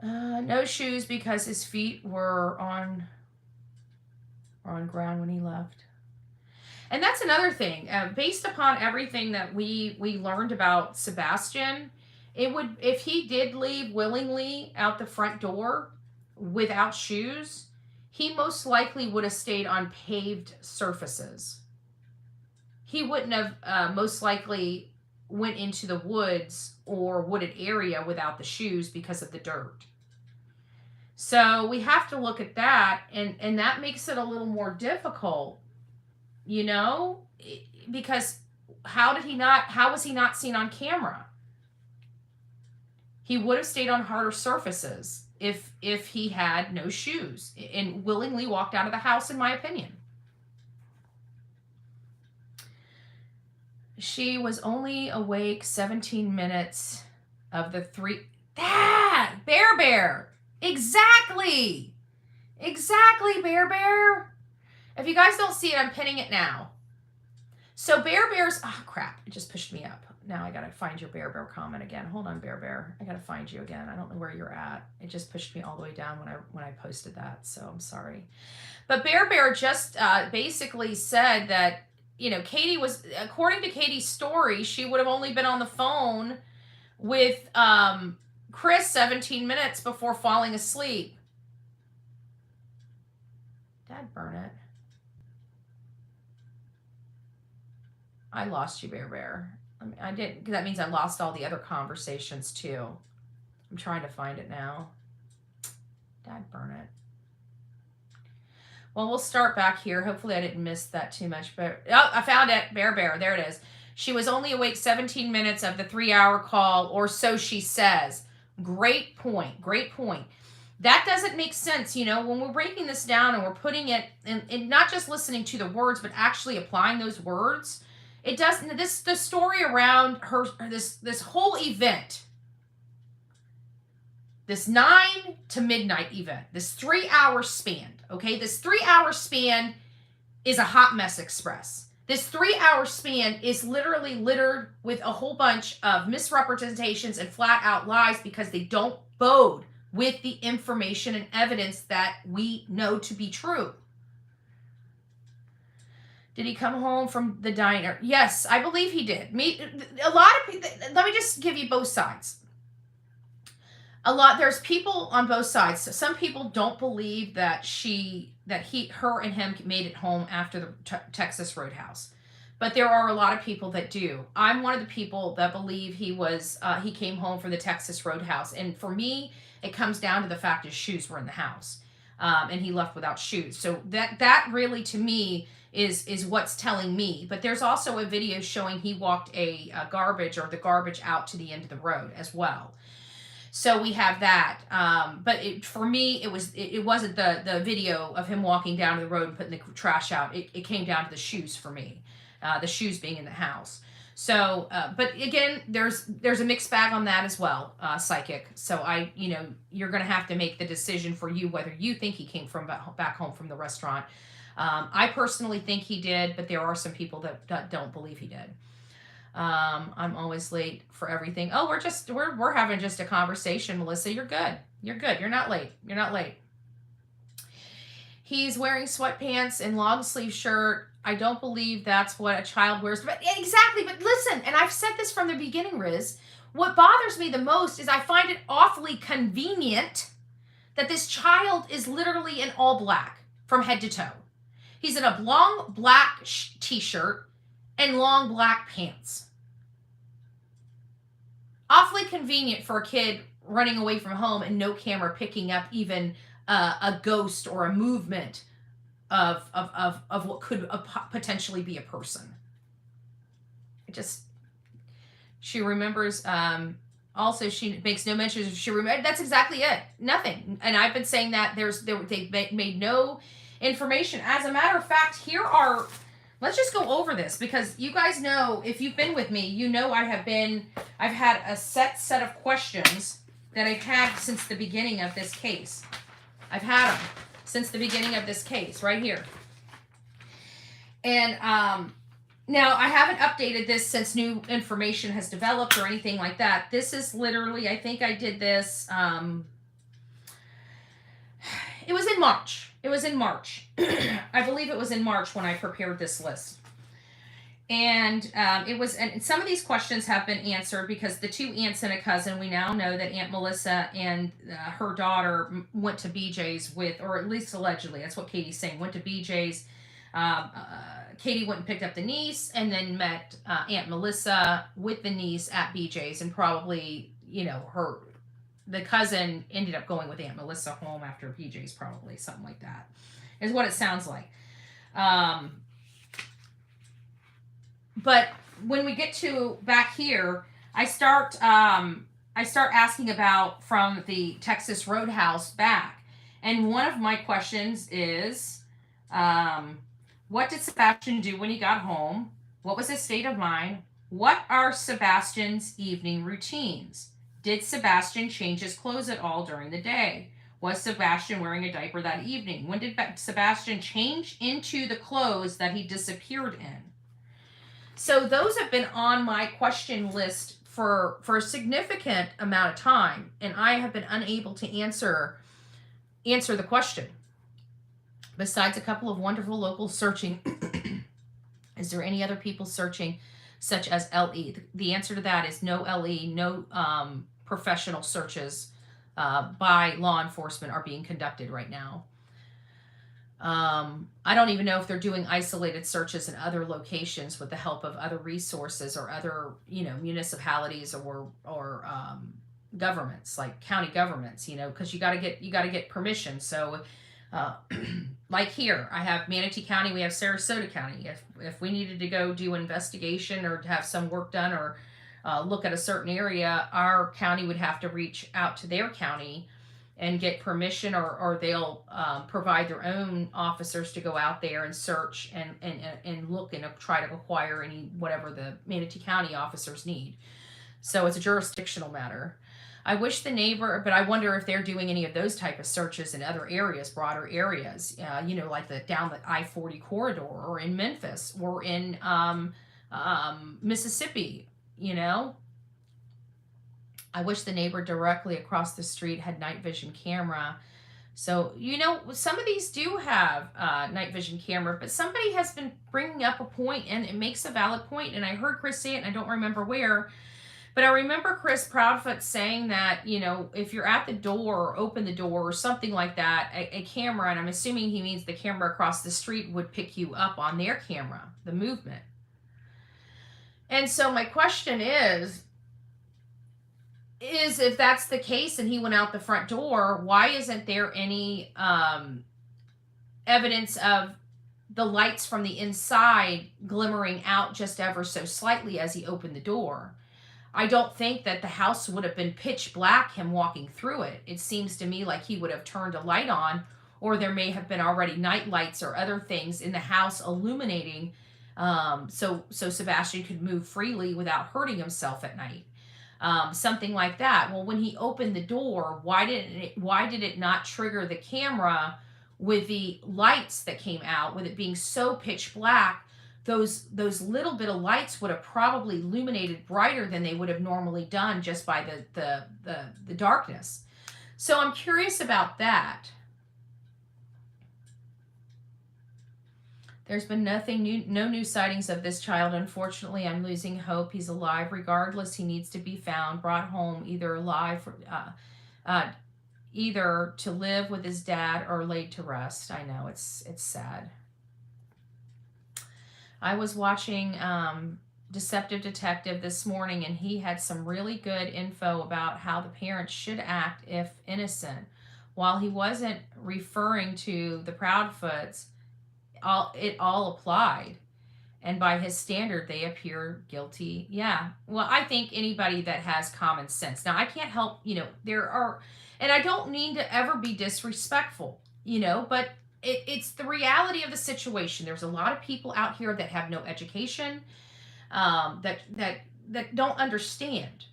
No shoes because his feet were on ground when he left. And that's another thing. Based upon everything that we learned about Sebastian, it would, if he did leave willingly out the front door without shoes, he most likely would have stayed on paved surfaces. He wouldn't have most likely went into the woods or wooded area without the shoes because of the dirt. So we have to look at that, and that makes it a little more difficult, you know, because how was he not seen on camera? He would have stayed on harder surfaces if he had no shoes and willingly walked out of the house, in my opinion. She was only awake 17 minutes of the 3. That! Bear. Exactly, Bear. If you guys don't see it, I'm pinning it now. So Bear's, oh crap, it just pushed me up. Now I gotta find your Bear comment again. Hold on, Bear. I gotta find you again. I don't know where you're at. It just pushed me all the way down when I posted that, so I'm sorry. But Bear just basically said that, you know, Katie was, according to Katie's story, she would have only been on the phone with Chris 17 minutes before falling asleep. Dad burn it. I lost you, Bear. I didn't, that means I lost all the other conversations too. I'm trying to find it now. Dad burn it. Well, we'll start back here. Hopefully I didn't miss that too much. But oh, I found it. Bear. There it is. She was only awake 17 minutes of the 3-hour call, or so she says. Great point. That doesn't make sense, you know, when we're breaking this down and we're putting it and not just listening to the words, but actually applying those words. It doesn't, the story around her, this whole event, this 9 to midnight event, this 3-hour span, okay? This 3-hour span is a hot mess express. This 3-hour span is literally littered with a whole bunch of misrepresentations and flat out lies because they don't bode with the information and evidence that we know to be true. Did he come home from the diner? Yes, I believe he did. A lot of people, let me just give you both sides. There's people on both sides. Some people don't believe that her and him made it home after the Texas Roadhouse. But there are a lot of people that do. I'm one of the people that believe he came home from the Texas Roadhouse. And for me, it comes down to the fact his shoes were in the house. And he left without shoes. So that really, to me, is what's telling me. But there's also a video showing he walked the garbage out to the end of the road as well. So we have that. But for me, it wasn't the video of him walking down the road and putting the trash out. It came down to the shoes for me. The shoes being in the house. So, but again, there's a mixed bag on that as well, psychic. So you're going to have to make the decision for you whether you think he came from back home from the restaurant. I personally think he did, but there are some people that don't believe he did. I'm always late for everything. Oh, we're having just a conversation, Melissa. You're good. You're not late. He's wearing sweatpants and long sleeve shirt. I don't believe that's what a child wears. But exactly. But listen, and I've said this from the beginning, Riz. What bothers me the most is I find it awfully convenient that this child is literally in all black from head to toe. He's in a long black t-shirt and long black pants. Awfully convenient for a kid running away from home and no camera picking up even a ghost or a movement of what could potentially be a person. She remembers, also she makes no mention, that's exactly it. Nothing. And I've been saying that they've made no information. As a matter of fact, let's just go over this because you guys know, if you've been with me, you know I've had a set of questions that I've had since the beginning of this case. I've had them since the beginning of this case right here. And now I haven't updated this since new information has developed or anything like that. This is literally, I think I did this It was in March. It was in March. I believe it was in March when I prepared this list. And and some of these questions have been answered because the two aunts and a cousin, we now know that Aunt Melissa and her daughter went to BJ's with, or at least allegedly, that's what Katie's saying, went to BJ's. Katie went and picked up the niece and then met Aunt Melissa with the niece at BJ's, and probably, the cousin ended up going with Aunt Melissa home after BJ's, probably something like that is what it sounds like. But when we get to back here, I start asking about from the Texas Roadhouse back, and one of my questions is, what did Sebastian do when he got home? What was his state of mind? What are Sebastian's evening routines? Did Sebastian change his clothes at all during the day? Was Sebastian wearing a diaper that evening? When did Sebastian change into the clothes that he disappeared in? So those have been on my question list for a significant amount of time, and I have been unable to answer the question. Besides a couple of wonderful locals searching, is there any other people searching, such as LE? The answer to that is no LE, no professional searches by law enforcement are being conducted right now. I don't even know if they're doing isolated searches in other locations with the help of other resources or other, municipalities or governments, like county governments, because you got to get permission. So, like here, I have Manatee County, we have Sarasota County. If we needed to go do an investigation or have some work done or look at a certain area, our county would have to reach out to their county and get permission, or they'll provide their own officers to go out there and search and look and try to acquire whatever the Manatee County officers need. So it's a jurisdictional matter. I wish the neighbor, but I wonder if they're doing any of those type of searches in other areas, broader areas, like down the I-40 corridor, or in Memphis, or in Mississippi, I wish the neighbor directly across the street had night vision camera. So, some of these do have night vision camera, but somebody has been bringing up a point, and it makes a valid point, and I heard Chris say it, and I don't remember where, but I remember Chris Proudfoot saying that, if you're at the door, or open the door, or something like that, a camera, and I'm assuming he means the camera across the street, would pick you up on their camera, the movement. And so my question is if that's the case and he went out the front door, why isn't there any evidence of the lights from the inside glimmering out just ever so slightly as he opened the door? I don't think that the house would have been pitch black, him walking through it. It seems to me like he would have turned a light on, or there may have been already night lights or other things in the house illuminating, so Sebastian could move freely without hurting himself at night. Something like that. Well, when he opened the door, why did it not trigger the camera with the lights that came out, with it being so pitch black? Those little bit of lights would have probably illuminated brighter than they would have normally done just by the darkness. So I'm curious about that. There's been no new sightings of this child. Unfortunately, I'm losing hope. He's alive. Regardless, he needs to be found, brought home, either alive, either to live with his dad or laid to rest. I know, it's sad. I was watching Deceptive Detective this morning, and he had some really good info about how the parents should act if innocent. While he wasn't referring to the Proudfoots, it all applied, and by his standard they appear guilty. Yeah, well, I think anybody that has common sense. Now, I can't help, there are, and I don't mean to ever be disrespectful, but it's the reality of the situation. There's a lot of people out here that have no education, that don't understand.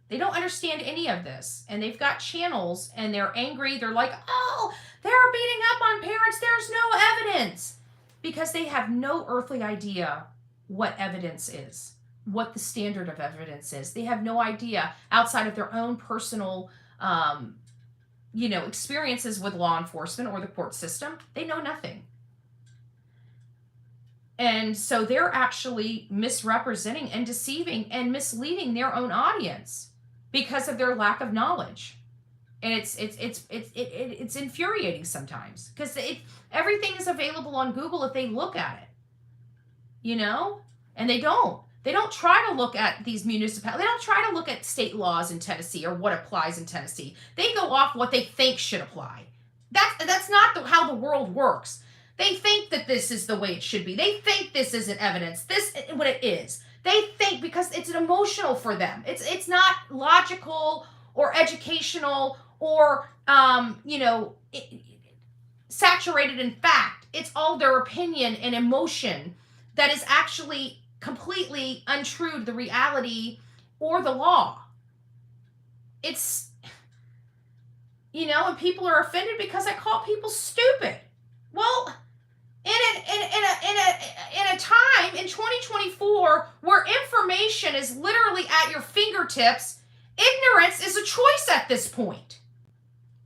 They don't understand any of this, and they've got channels, and they're angry. They're like, oh, they're beating up on parents. There's no evidence. Because they have no earthly idea what evidence is, what the standard of evidence is. They have no idea outside of their own personal experiences with law enforcement or the court system. They know nothing. And so they're actually misrepresenting and deceiving and misleading their own audience because of their lack of knowledge. And it's infuriating sometimes because everything is available on Google if they look at it, and they don't. They don't try to look at these municipalities. They don't try to look at state laws in Tennessee or what applies in Tennessee. They go off what they think should apply. That's not how the world works. They think that this is the way it should be. They think this isn't evidence. This what it is. They think because it's emotional for them. It's not logical or educational or saturated in fact. It's all their opinion and emotion that is actually completely untrue to the reality or the law. It's and people are offended because I call people stupid. Well, in a time in 2024 where information is literally at your fingertips, ignorance is a choice at this point.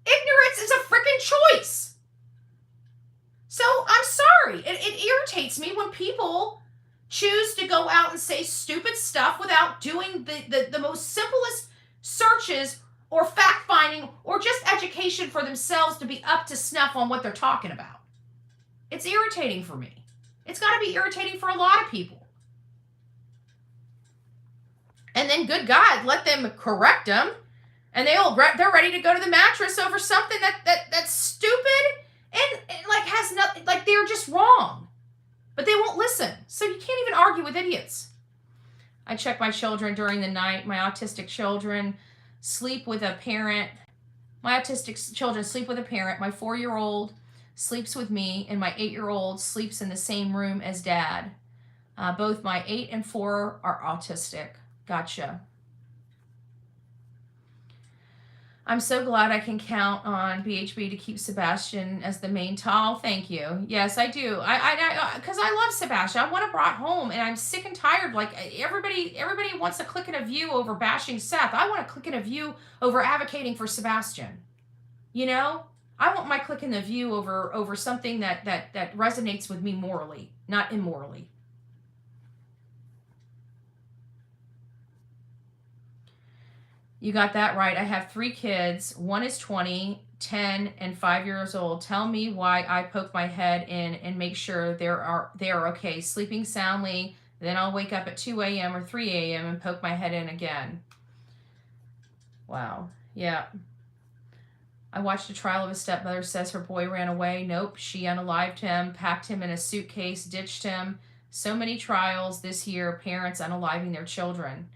Ignorance is a freaking choice. So I'm sorry. It irritates me when people choose to go out and say stupid stuff without doing the most simplest searches or fact-finding or just education for themselves to be up to snuff on what they're talking about. It's irritating for me. It's got to be irritating for a lot of people. And then, good God, let them correct them, and they're ready to go to the mattress over something that's stupid and like has nothing, like they're just wrong. But they won't listen. So you can't even argue with idiots. I check my children during the night. My autistic children sleep with a parent. My autistic children sleep with a parent. My 4-year-old sleeps with me, and my 8-year-old sleeps in the same room as dad. Both my 8 and 4 are autistic. Gotcha. I'm so glad I can count on BHB to keep Sebastian as the main tall. Thank you. Yes, I do. Because I love Sebastian. I want him brought home, and I'm sick and tired. Like everybody wants to click in a view over bashing Seth. I want to click in a view over advocating for Sebastian. I want my click in the view over something that resonates with me morally, not immorally. You got that right. I have 3 kids. One is 20, 10, and 5 years old. Tell me why I poke my head in and make sure they are okay, sleeping soundly. Then I'll wake up at 2 a.m. or 3 a.m. and poke my head in again. Wow. Yeah. I watched a trial of a stepmother, says her boy ran away. Nope. She unalived him, packed him in a suitcase, ditched him. So many trials this year, parents unaliving their children.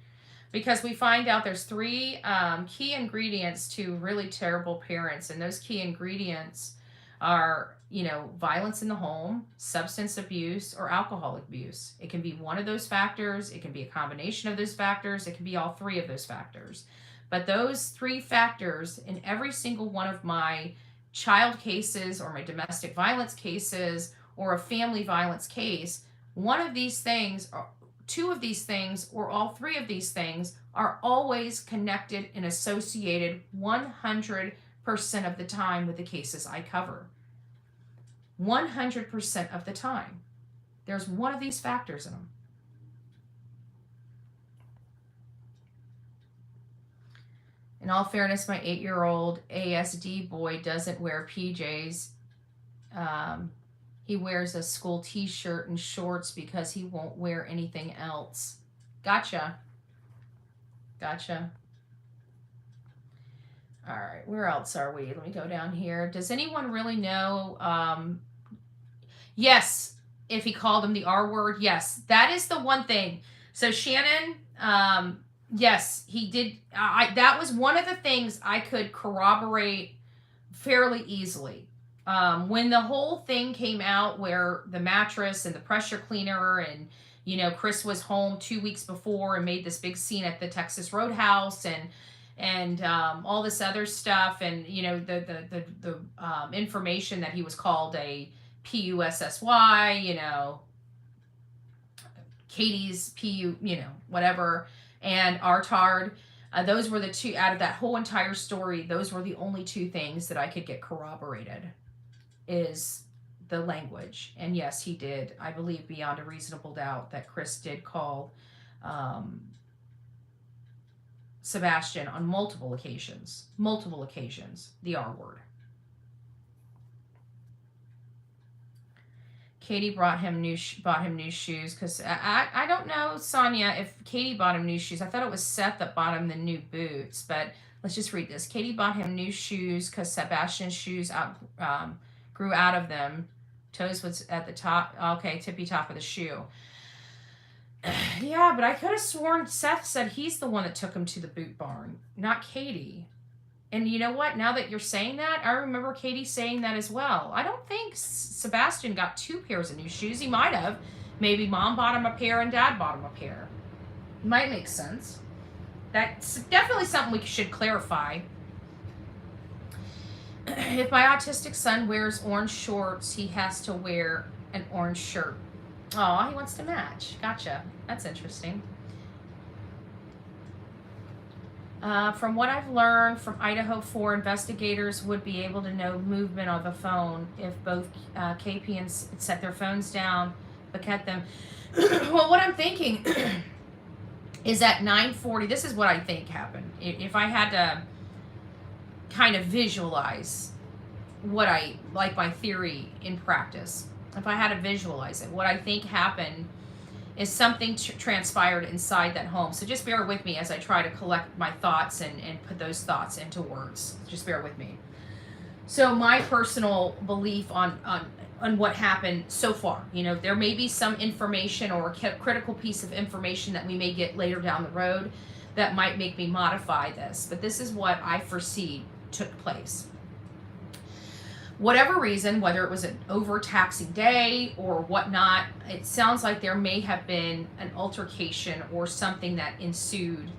Because we find out there's 3 key ingredients to really terrible parents. And those key ingredients are, violence in the home, substance abuse, or alcohol abuse. It can be one of those factors. It can be a combination of those factors. It can be all 3 of those factors. But those 3 factors in every single one of my child cases or my domestic violence cases or a family violence case, one of these things, or 2 of these things, or all 3 of these things are always connected and associated 100% of the time with the cases I cover. 100% of the time. There's one of these factors in them. In all fairness, my 8-year-old ASD boy doesn't wear PJs. He wears a school t-shirt and shorts because he won't wear anything else. Gotcha. All right, where else are we? Let me go down here. Does anyone really know? Yes, if he called him the R word, yes. That is the one thing. So Shannon, yes, he did. That was one of the things I could corroborate fairly easily. When the whole thing came out where the mattress and the pressure cleaner and, Chris was home 2 weeks before and made this big scene at the Texas Roadhouse and all this other stuff. And, the information that he was called a PUSSY, Katie's PU, whatever, and RTARD. Those were the two, out of that whole entire story, those were the only two things that I could get corroborated, is the language. And yes, he did, I believe beyond a reasonable doubt, that Chris did call Sebastian on multiple occasions, the R word. Katie bought him new shoes, because I don't know, Sonia, if Katie bought him new shoes. I thought it was Seth that bought him the new boots, but let's just read this. Katie bought him new shoes because Sebastian's shoes grew out of them. Toes was at the top, okay, tippy top of the shoe. Yeah, but I could have sworn Seth said he's the one that took him to the boot barn, not Katie. And you know what? Now that you're saying that, I remember Katie saying that as well. I don't think Sebastian got 2 pairs of new shoes. He might have. Maybe mom bought him a pair and dad bought him a pair. Might make sense. That's definitely something we should clarify. If my autistic son wears orange shorts, he has to wear an orange shirt. Oh, he wants to match. Gotcha. That's interesting. From what I've learned from Idaho 4, investigators would be able to know movement on the phone if both KP and set their phones down, but kept them. Well, what I'm thinking is at 9:40, this is what I think happened. If I had to kind of visualize what I, like my theory in practice, if I had to visualize it, what I think happened is something transpired inside that home. So just bear with me as I try to collect my thoughts and put those thoughts into words. Just bear with me. So my personal belief on what happened so far, you know, there may be some information or a critical piece of information that we may get later down the road that might make me modify this, but this is what I foresee took place. Whatever reason, whether it was an overtaxing day or whatnot, it sounds like there may have been an altercation or something that ensued,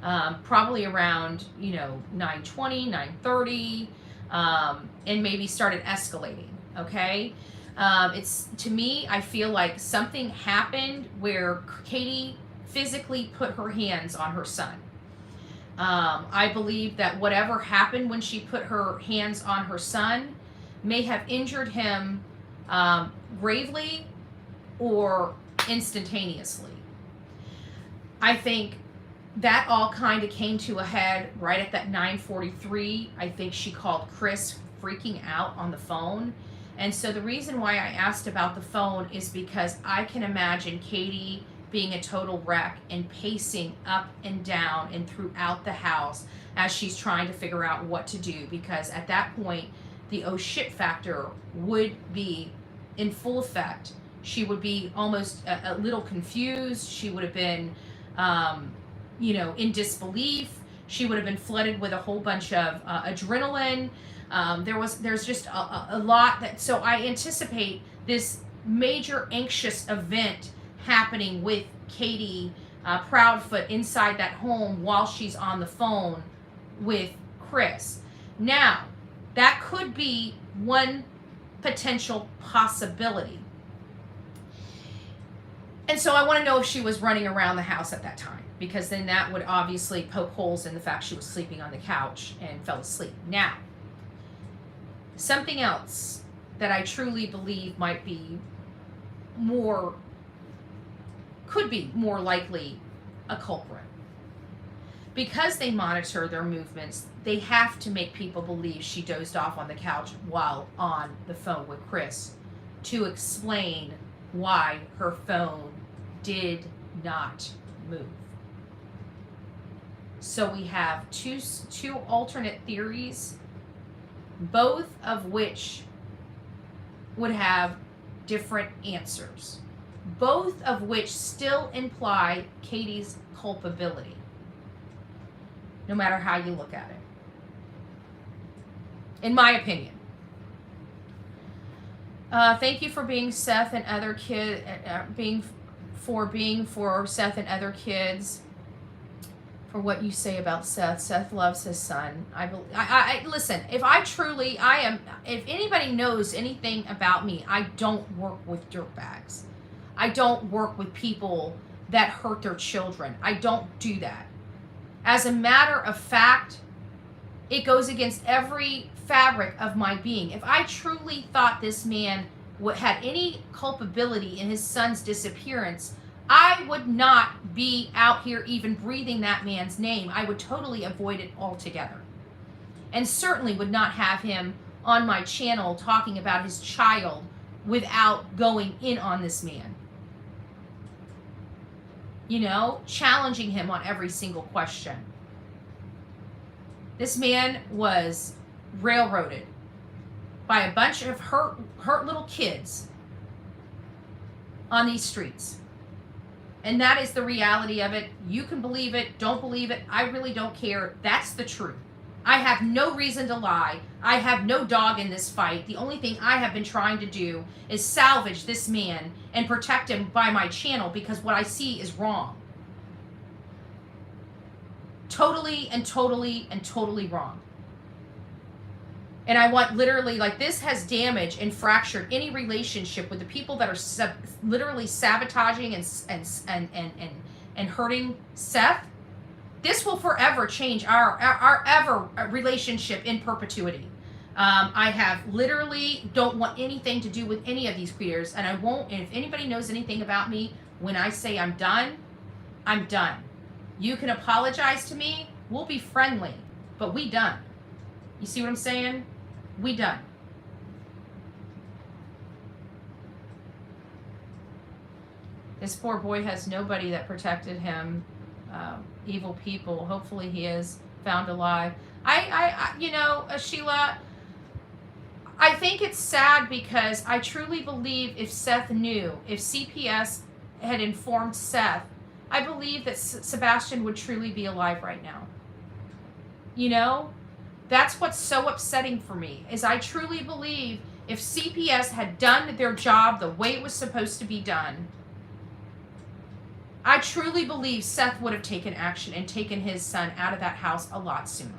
probably around, 9:20, 9:30, and maybe started escalating. Okay, it's, to me, I feel like something happened where Katie physically put her hands on her son. I believe that whatever happened when she put her hands on her son may have injured him gravely or instantaneously. I think that all kind of came to a head right at that 9:43. I think she called Chris freaking out on the phone. And so the reason why I asked about the phone is because I can imagine Katie being a total wreck and pacing up and down and throughout the house as she's trying to figure out what to do, because at that point, the oh shit factor would be in full effect. She would be almost a little confused. She would have been, in disbelief. She would have been flooded with a whole bunch of adrenaline. There's just a lot that, so I anticipate this major anxious event happening with Katie Proudfoot inside that home while she's on the phone with Chris. Now, that could be one potential possibility. And so I want to know if she was running around the house at that time, because then that would obviously poke holes in the fact she was sleeping on the couch and fell asleep. Now, something else that I truly believe could be more likely a culprit. Because they monitor their movements, they have to make people believe she dozed off on the couch while on the phone with Chris to explain why her phone did not move. So we have two alternate theories, both of which would have different answers, both of which still imply Katie's culpability, no matter how you look at it, in my opinion. Thank you for being Seth and other kids, for Seth and other kids, for what you say about Seth. Seth loves his son. I listen, if anybody knows anything about me, I don't work with dirtbags. I don't work with people that hurt their children. I don't do that. As a matter of fact, it goes against every fabric of my being. If I truly thought this man had any culpability in his son's disappearance, I would not be out here even breathing that man's name. I would totally avoid it altogether. And certainly would not have him on my channel talking about his child without going in on this man. You know, challenging him on every single question. This man was railroaded by a bunch of hurt little kids on these streets. And that is the reality of it. You can believe it, don't believe it. I really don't care. That's the truth. I have no reason to lie. I have no dog in this fight. The only thing I have been trying to do is salvage this man and protect him by my channel, because what I see is wrong. Totally and totally and totally wrong. And I want literally, like, this has damaged and fractured any relationship with the people that are literally sabotaging and hurting Seth. This will forever change our ever relationship in perpetuity. I have literally don't want anything to do with any of these creators, and I won't. And if anybody knows anything about me, when I say I'm done, I'm done. You can apologize to me. We'll be friendly, but we done. You see what I'm saying? We done. This poor boy has nobody that protected him. Evil people. Hopefully he is found alive. I you know, Sheila, I think it's sad because I truly believe if Seth knew, if CPS had informed Seth, I believe that Sebastian would truly be alive right now. You know, that's what's so upsetting for me, is I truly believe if CPS had done their job the way it was supposed to be done, I truly believe Seth would have taken action and taken his son out of that house a lot sooner.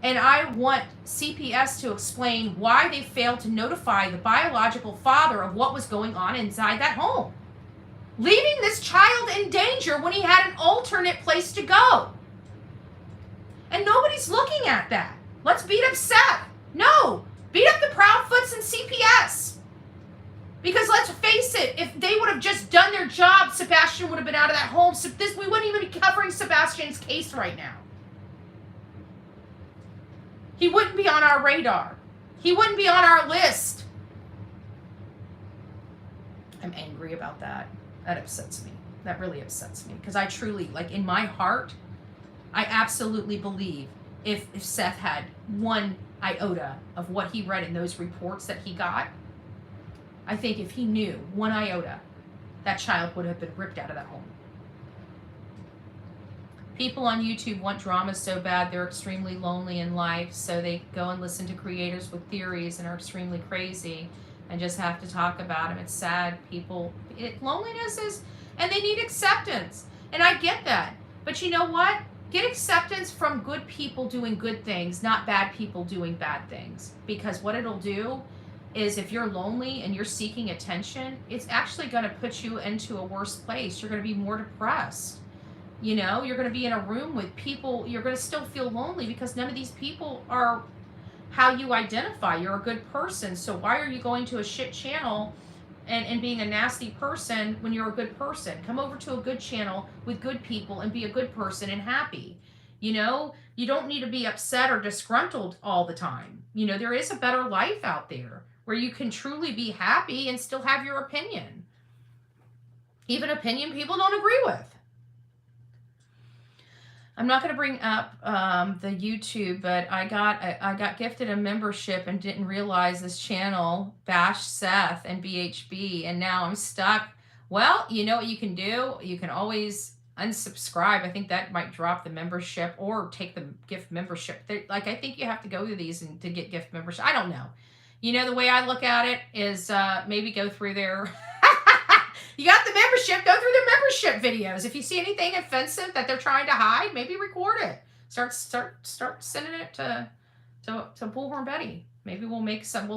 And I want CPS to explain why they failed to notify the biological father of what was going on inside that home, leaving this child in danger when he had an alternate place to go. And nobody's looking at that. Let's beat up Seth. No, beat up the Proudfoots and CPS. Because let's face it, if they would have just done their job, Sebastian would have been out of that home. So we wouldn't even be covering Sebastian's case right now. He wouldn't be on our radar. He wouldn't be on our list. I'm angry about that. That upsets me. That really upsets me. Because I truly, like, in my heart, I absolutely believe if Seth had one iota of what he read in those reports that he got, I think if he knew one iota, that child would have been ripped out of that home. People on YouTube want drama so bad they're extremely lonely in life, so they go and listen to creators with theories and are extremely crazy and just have to talk about them. It's sad. Loneliness is, and they need acceptance. And I get that. But you know what? Get acceptance from good people doing good things, not bad people doing bad things. Because what it'll do is, if you're lonely and you're seeking attention, it's actually going to put you into a worse place. You're going to be more depressed. You know, you're going to be in a room with people. You're going to still feel lonely because none of these people are how you identify. You're a good person. So why are you going to a shit channel and being a nasty person when you're a good person? Come over to a good channel with good people and be a good person and happy. You know, you don't need to be upset or disgruntled all the time. You know, there is a better life out there where you can truly be happy and still have your opinion. Even opinion people don't agree with. I'm not going to bring up the YouTube, but I got gifted a membership and didn't realize this channel bashed Seth and BHB, and now I'm stuck. Well, you know what you can do? You can always unsubscribe. I think that might drop the membership or take the gift membership. I think you have to go through these to get gift membership. I don't know. You know, the way I look at it is maybe go through their... You got the membership, go through their membership videos. If you see anything offensive that they're trying to hide, maybe record it. Start sending it to Bullhorn Betty. Maybe we'll make some,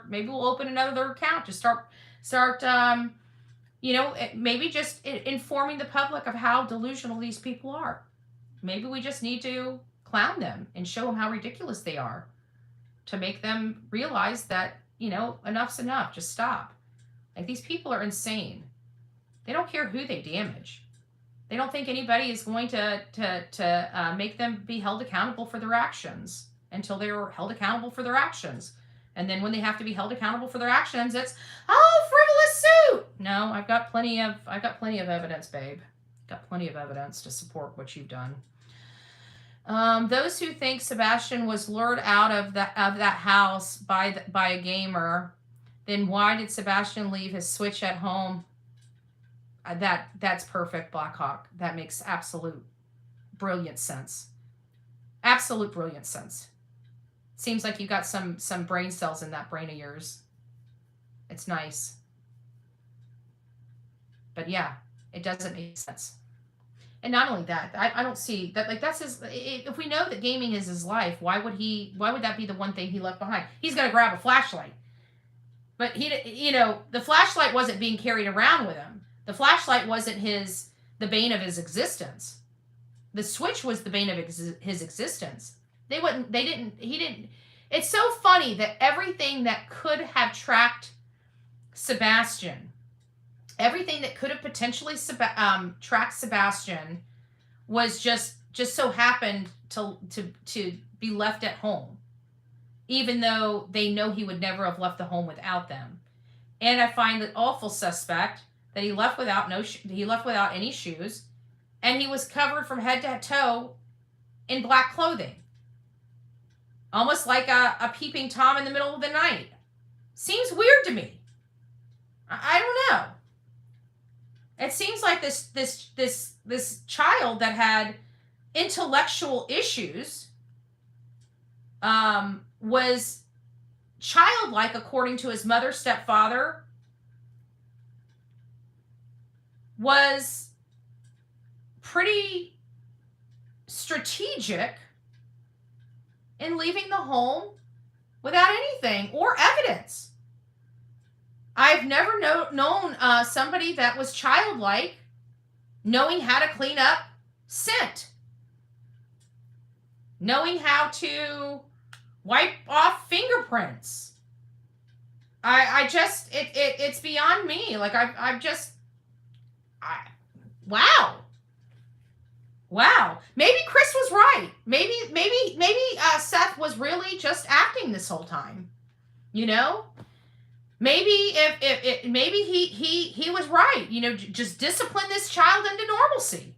maybe we'll open another account. Just start you know, maybe just informing the public of how delusional these people are. maybe we just need to clown them and show them how ridiculous they are to make them realize that, enough's enough. Just stop. Like, these people are insane. They don't care who they damage. They don't think anybody is going to make them be held accountable for their actions until they're held accountable for their actions. And then when they have to be held accountable for their actions, it's, frivolous suit. No, I've got plenty of evidence, babe. Got plenty of evidence to support what you've done. Those who think Sebastian was lured out of that house by a gamer, then why did Sebastian leave his Switch at home? That's perfect, Blackhawk. That makes absolute brilliant sense. Absolute brilliant sense. Seems like you got some brain cells in that brain of yours. It's nice. But yeah, it doesn't make sense. And not only that, I don't see that, like, that's his, if we know that gaming is his life, why would that be the one thing he left behind? He's going to grab a flashlight. But the flashlight wasn't being carried around with him. The flashlight wasn't the bane of his existence. The Switch was the bane of his existence. He didn't. It's so funny that everything that could have tracked Sebastian, everything that could have potentially tracked Sebastian, was just so happened to be left at home, even though they know he would never have left the home without them. And I find it awful suspect that he left without any shoes, and he was covered from head to toe in black clothing, almost like a peeping Tom in the middle of the night. Seems weird to me. I don't know. It seems like this child that had intellectual issues was childlike, according to his mother, stepfather, was pretty strategic in leaving the home without anything or evidence. I've never known somebody that was childlike knowing how to clean up scent, knowing how to wipe off fingerprints. It's beyond me. Like, wow. Maybe Chris was right. Maybe Seth was really just acting this whole time. Maybe maybe he was right. Just discipline this child into normalcy.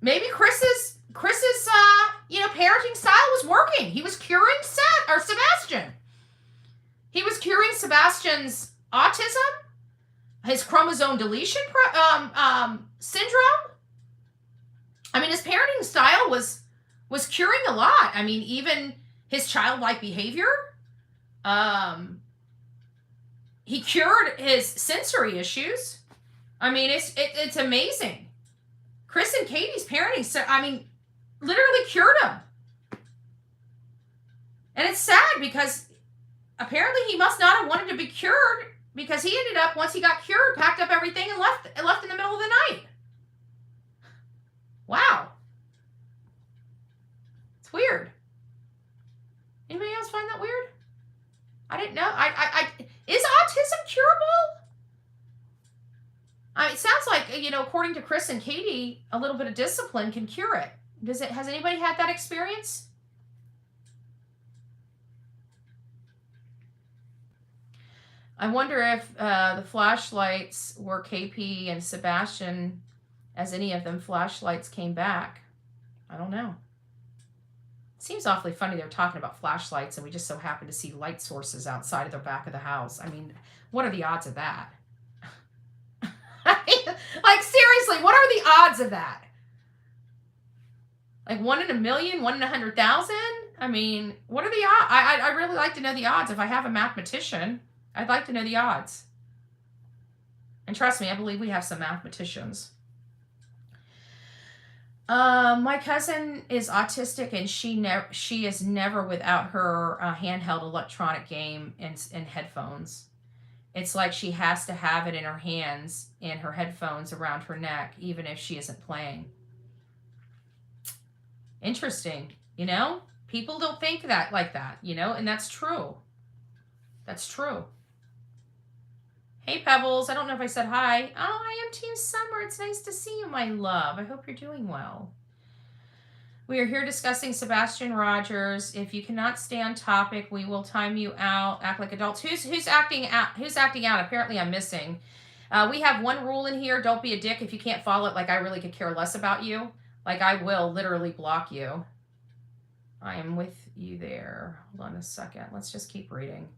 Maybe Chris's parenting style was working. He was curing Sebastian. He was curing Sebastian's autism, his chromosome deletion syndrome. I mean, his parenting style was curing a lot. I mean, even his childlike behavior. He cured his sensory issues. I mean, it's amazing. Chris and Katie's parenting, literally cured him. And it's sad because apparently he must not have wanted to be cured, because he ended up, once he got cured, packed up everything and left in the middle of the night. Wow. It's weird. Anybody else find that weird? I didn't know. Is autism curable? It sounds like, according to Chris and Katie, a little bit of discipline can cure it. Has anybody had that experience? I wonder if the flashlights were KP and Sebastian, as any of them flashlights came back. I don't know. Seems awfully funny they're talking about flashlights and we just so happen to see light sources outside of the back of the house. I mean, what are the odds of that? Like, seriously, what are the odds of that? Like 1 in a million, 1 in 100,000? I mean, what are the odds? I really like to know the odds. If I have a mathematician, I'd like to know the odds. And trust me, I believe we have some mathematicians. My cousin is autistic, and she is never without her handheld electronic game and headphones. It's like she has to have it in her hands and her headphones around her neck, even if she isn't playing. Interesting, you know? People don't think that like that, you know? And that's true. That's true. Hey, Pebbles. I don't know if I said hi. Oh, I am Team Summer. It's nice to see you, my love. I hope you're doing well. We are here discussing Sebastian Rogers. If you cannot stay on topic, we will time you out. Act like adults. Who's acting out? Who's acting out? Apparently, I'm missing. We have one rule in here. Don't be a dick if you can't follow it. Like I really could care less about you. Like I will literally block you. I am with you there. Hold on a second. Let's just keep reading.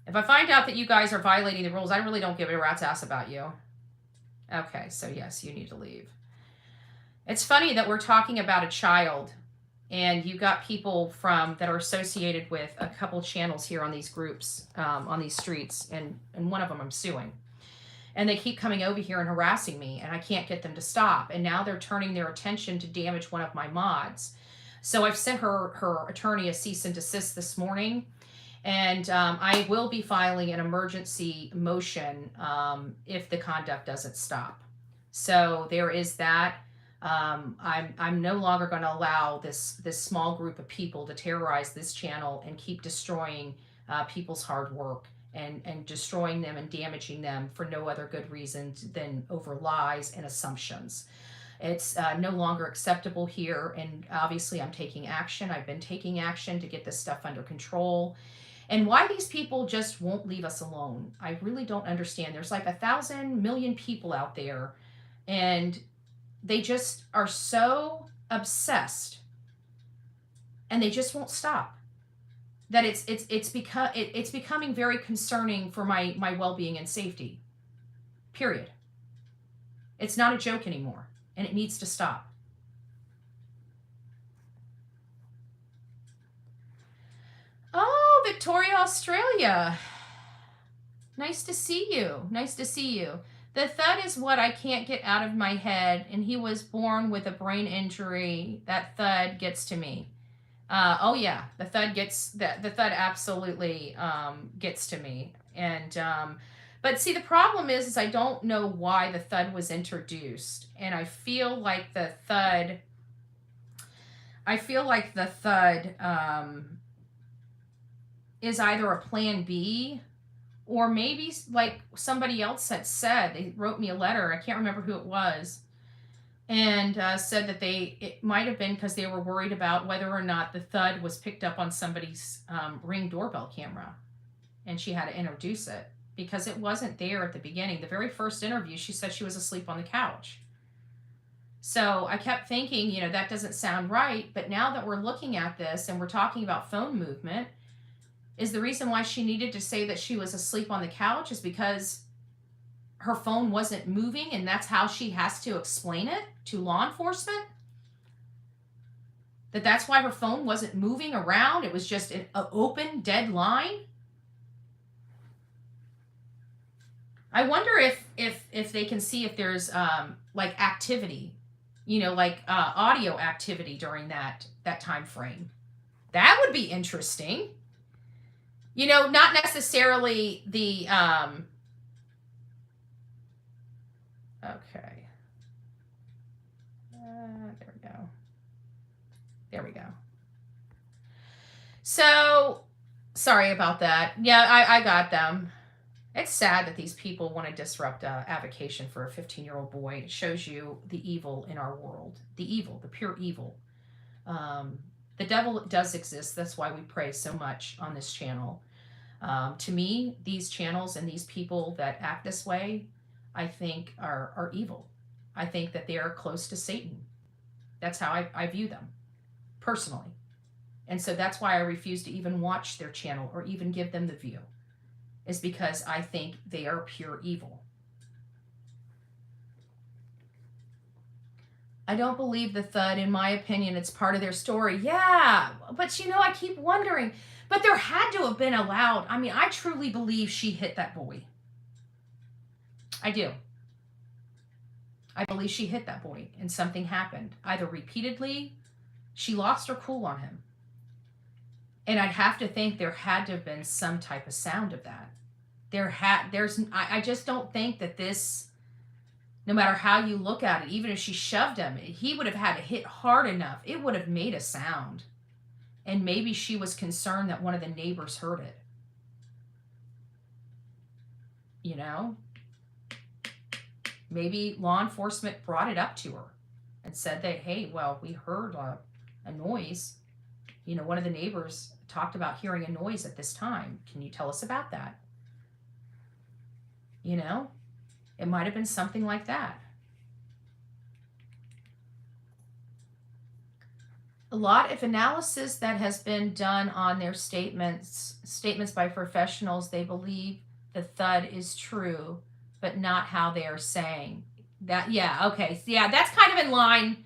If I find out that you guys are violating the rules, I really don't give a rat's ass about you. Okay, so yes, you need to leave. It's funny that we're talking about a child, and you got people that are associated with a couple channels here on these groups, on these streets, and one of them I'm suing. And they keep coming over here and harassing me, and I can't get them to stop. And now they're turning their attention to damage one of my mods. So I've sent her attorney a cease and desist this morning. And I will be filing an emergency motion if the conduct doesn't stop. So there is that. I'm no longer going to allow this small group of people to terrorize this channel and keep destroying people's hard work and destroying them and damaging them for no other good reason than over lies and assumptions. It's no longer acceptable here, and obviously I'm taking action. I've been taking action to get this stuff under control. And why these people just won't leave us alone, I really don't understand. There's like 1,000 million people out there, and they just are so obsessed, and they just won't stop. That it's becoming very concerning for my well-being and safety. Period. It's not a joke anymore, and it needs to stop. Oh, Victoria, Australia. Nice to see you. Nice to see you. The thud is what I can't get out of my head, and he was born with a brain injury. That thud gets to me. Oh yeah, the thud absolutely gets to me. And but see, the problem is I don't know why the thud was introduced, and I feel like the thud is either a plan B, or maybe like somebody else had said. They wrote me a letter. I can't remember who it was, and said that it might have been because they were worried about whether or not the thud was picked up on somebody's Ring doorbell camera, and she had to introduce it because it wasn't there at the beginning. The very first interview, she said she was asleep on the couch. So I kept thinking, that doesn't sound right. But now that we're looking at this and we're talking about phone movement, is the reason why she needed to say that she was asleep on the couch is because her phone wasn't moving, and that's how she has to explain it to law enforcement? That's why her phone wasn't moving around? It was just an open, dead line? I wonder if they can see if there's like activity, like audio activity during that time frame. That would be interesting. Not necessarily the, okay. There we go. There we go. So, sorry about that. Yeah, I got them. It's sad that these people want to disrupt avocation for a 15-year-old boy. It shows you the evil in our world. The evil, the pure evil. The devil does exist. That's why we pray so much on this channel. To me, these channels and these people that act this way, I think are evil. I think that they are close to Satan. That's how I view them, personally. And so that's why I refuse to even watch their channel or even give them the view, is because I think they are pure evil. I don't believe the thud. In my opinion, it's part of their story. Yeah, but I keep wondering. But there had to have been allowed. I mean, I truly believe she hit that boy. I do. I believe she hit that boy and something happened. Either repeatedly, she lost her cool on him. And I'd have to think there had to have been some type of sound of that. I just don't think that this, no matter how you look at it, even if she shoved him, he would have had to hit hard enough. It would have made a sound. And maybe she was concerned that one of the neighbors heard it. You know? Maybe law enforcement brought it up to her and said that, hey, well, we heard a noise. You know, one of the neighbors talked about hearing a noise at this time. Can you tell us about that? You know, it might have been something like that. A lot of analysis that has been done on their statements by professionals, they believe the thud is true, but not how they are saying that. Yeah, okay. Yeah, that's kind of in line.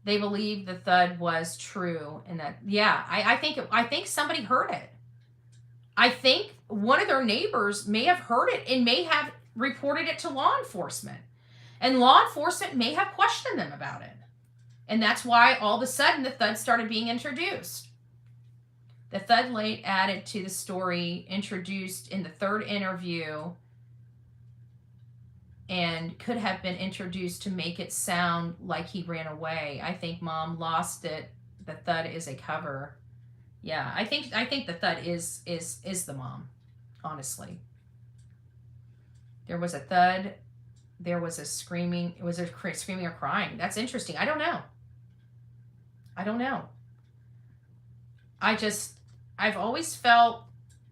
They believe the thud was true, and that, yeah, I think somebody heard it. I think one of their neighbors may have heard it and may have reported it to law enforcement, and law enforcement may have questioned them about it. And that's why all of a sudden the thud started being introduced. The thud late added to the story, introduced in the third interview, and could have been introduced to make it sound like he ran away. I think mom lost it. The thud is a cover. Yeah, I think the thud is the mom, honestly. There was a thud. There was a screaming. It was a screaming or crying. That's interesting. I don't know. I've always felt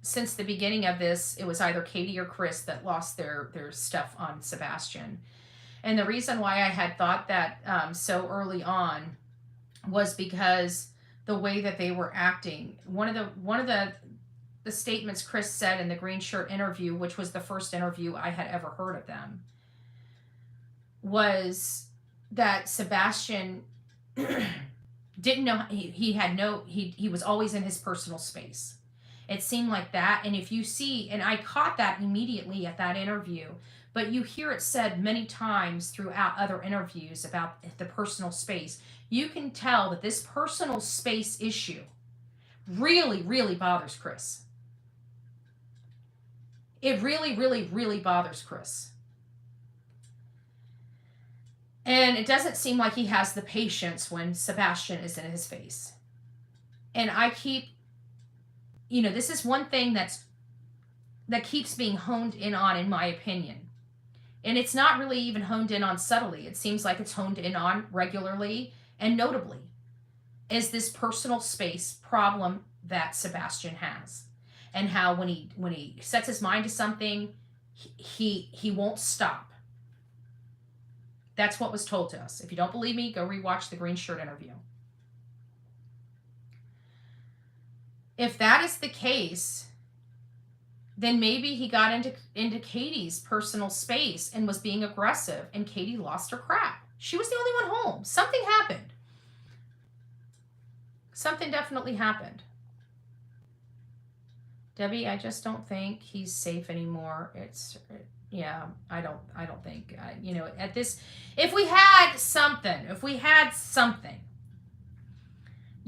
since the beginning of this, it was either Katie or Chris that lost their stuff on Sebastian. And the reason why I had thought that so early on was because the way that they were acting. One of the statements Chris said in the green shirt interview, which was the first interview I had ever heard of them, was that Sebastian didn't know, he was always in his personal space. It seemed like that. And if you see, and I caught that immediately at that interview, but you hear it said many times throughout other interviews about the personal space, you can tell that this personal space issue really, really bothers Chris. It really, really, really bothers Chris. And it doesn't seem like he has the patience when Sebastian is in his face. And I keep, this is one thing that keeps being honed in on, in my opinion. And it's not really even honed in on subtly. It seems like it's honed in on regularly and notably, is this personal space problem that Sebastian has. And how when he sets his mind to something, he won't stop. That's what was told to us. If you don't believe me, go rewatch the green shirt interview. If that is the case, then maybe he got into Katie's personal space and was being aggressive, and Katie lost her crap. She was the only one home. Something happened. Something definitely happened. Debbie, I just don't think he's safe anymore. I don't think, at this, if we had something,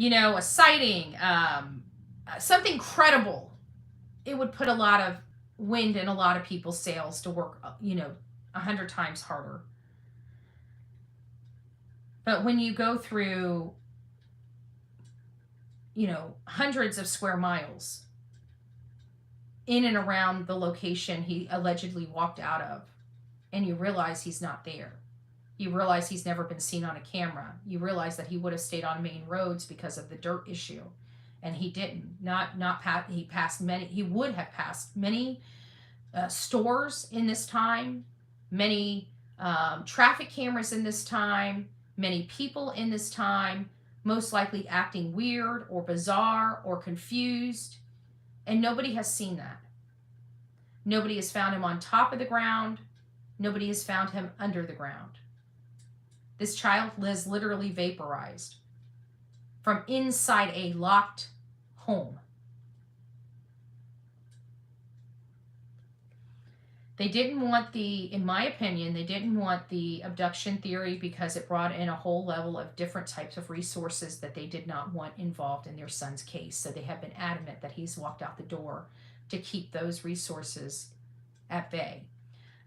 a sighting, something credible, it would put a lot of wind in a lot of people's sails to work, 100 times harder. But when you go through, hundreds of square miles in and around the location he allegedly walked out of, and you realize he's not there. You realize he's never been seen on a camera. You realize that he would have stayed on main roads because of the dirt issue, and he didn't. He would have passed many stores in this time, many traffic cameras in this time, many people in this time, most likely acting weird or bizarre or confused. And nobody has seen that. Nobody has found him on top of the ground. Nobody has found him under the ground. This child is literally vaporized from inside a locked home. They didn't want in my opinion, they didn't want the abduction theory because it brought in a whole level of different types of resources that they did not want involved in their son's case. So they have been adamant that he's walked out the door to keep those resources at bay.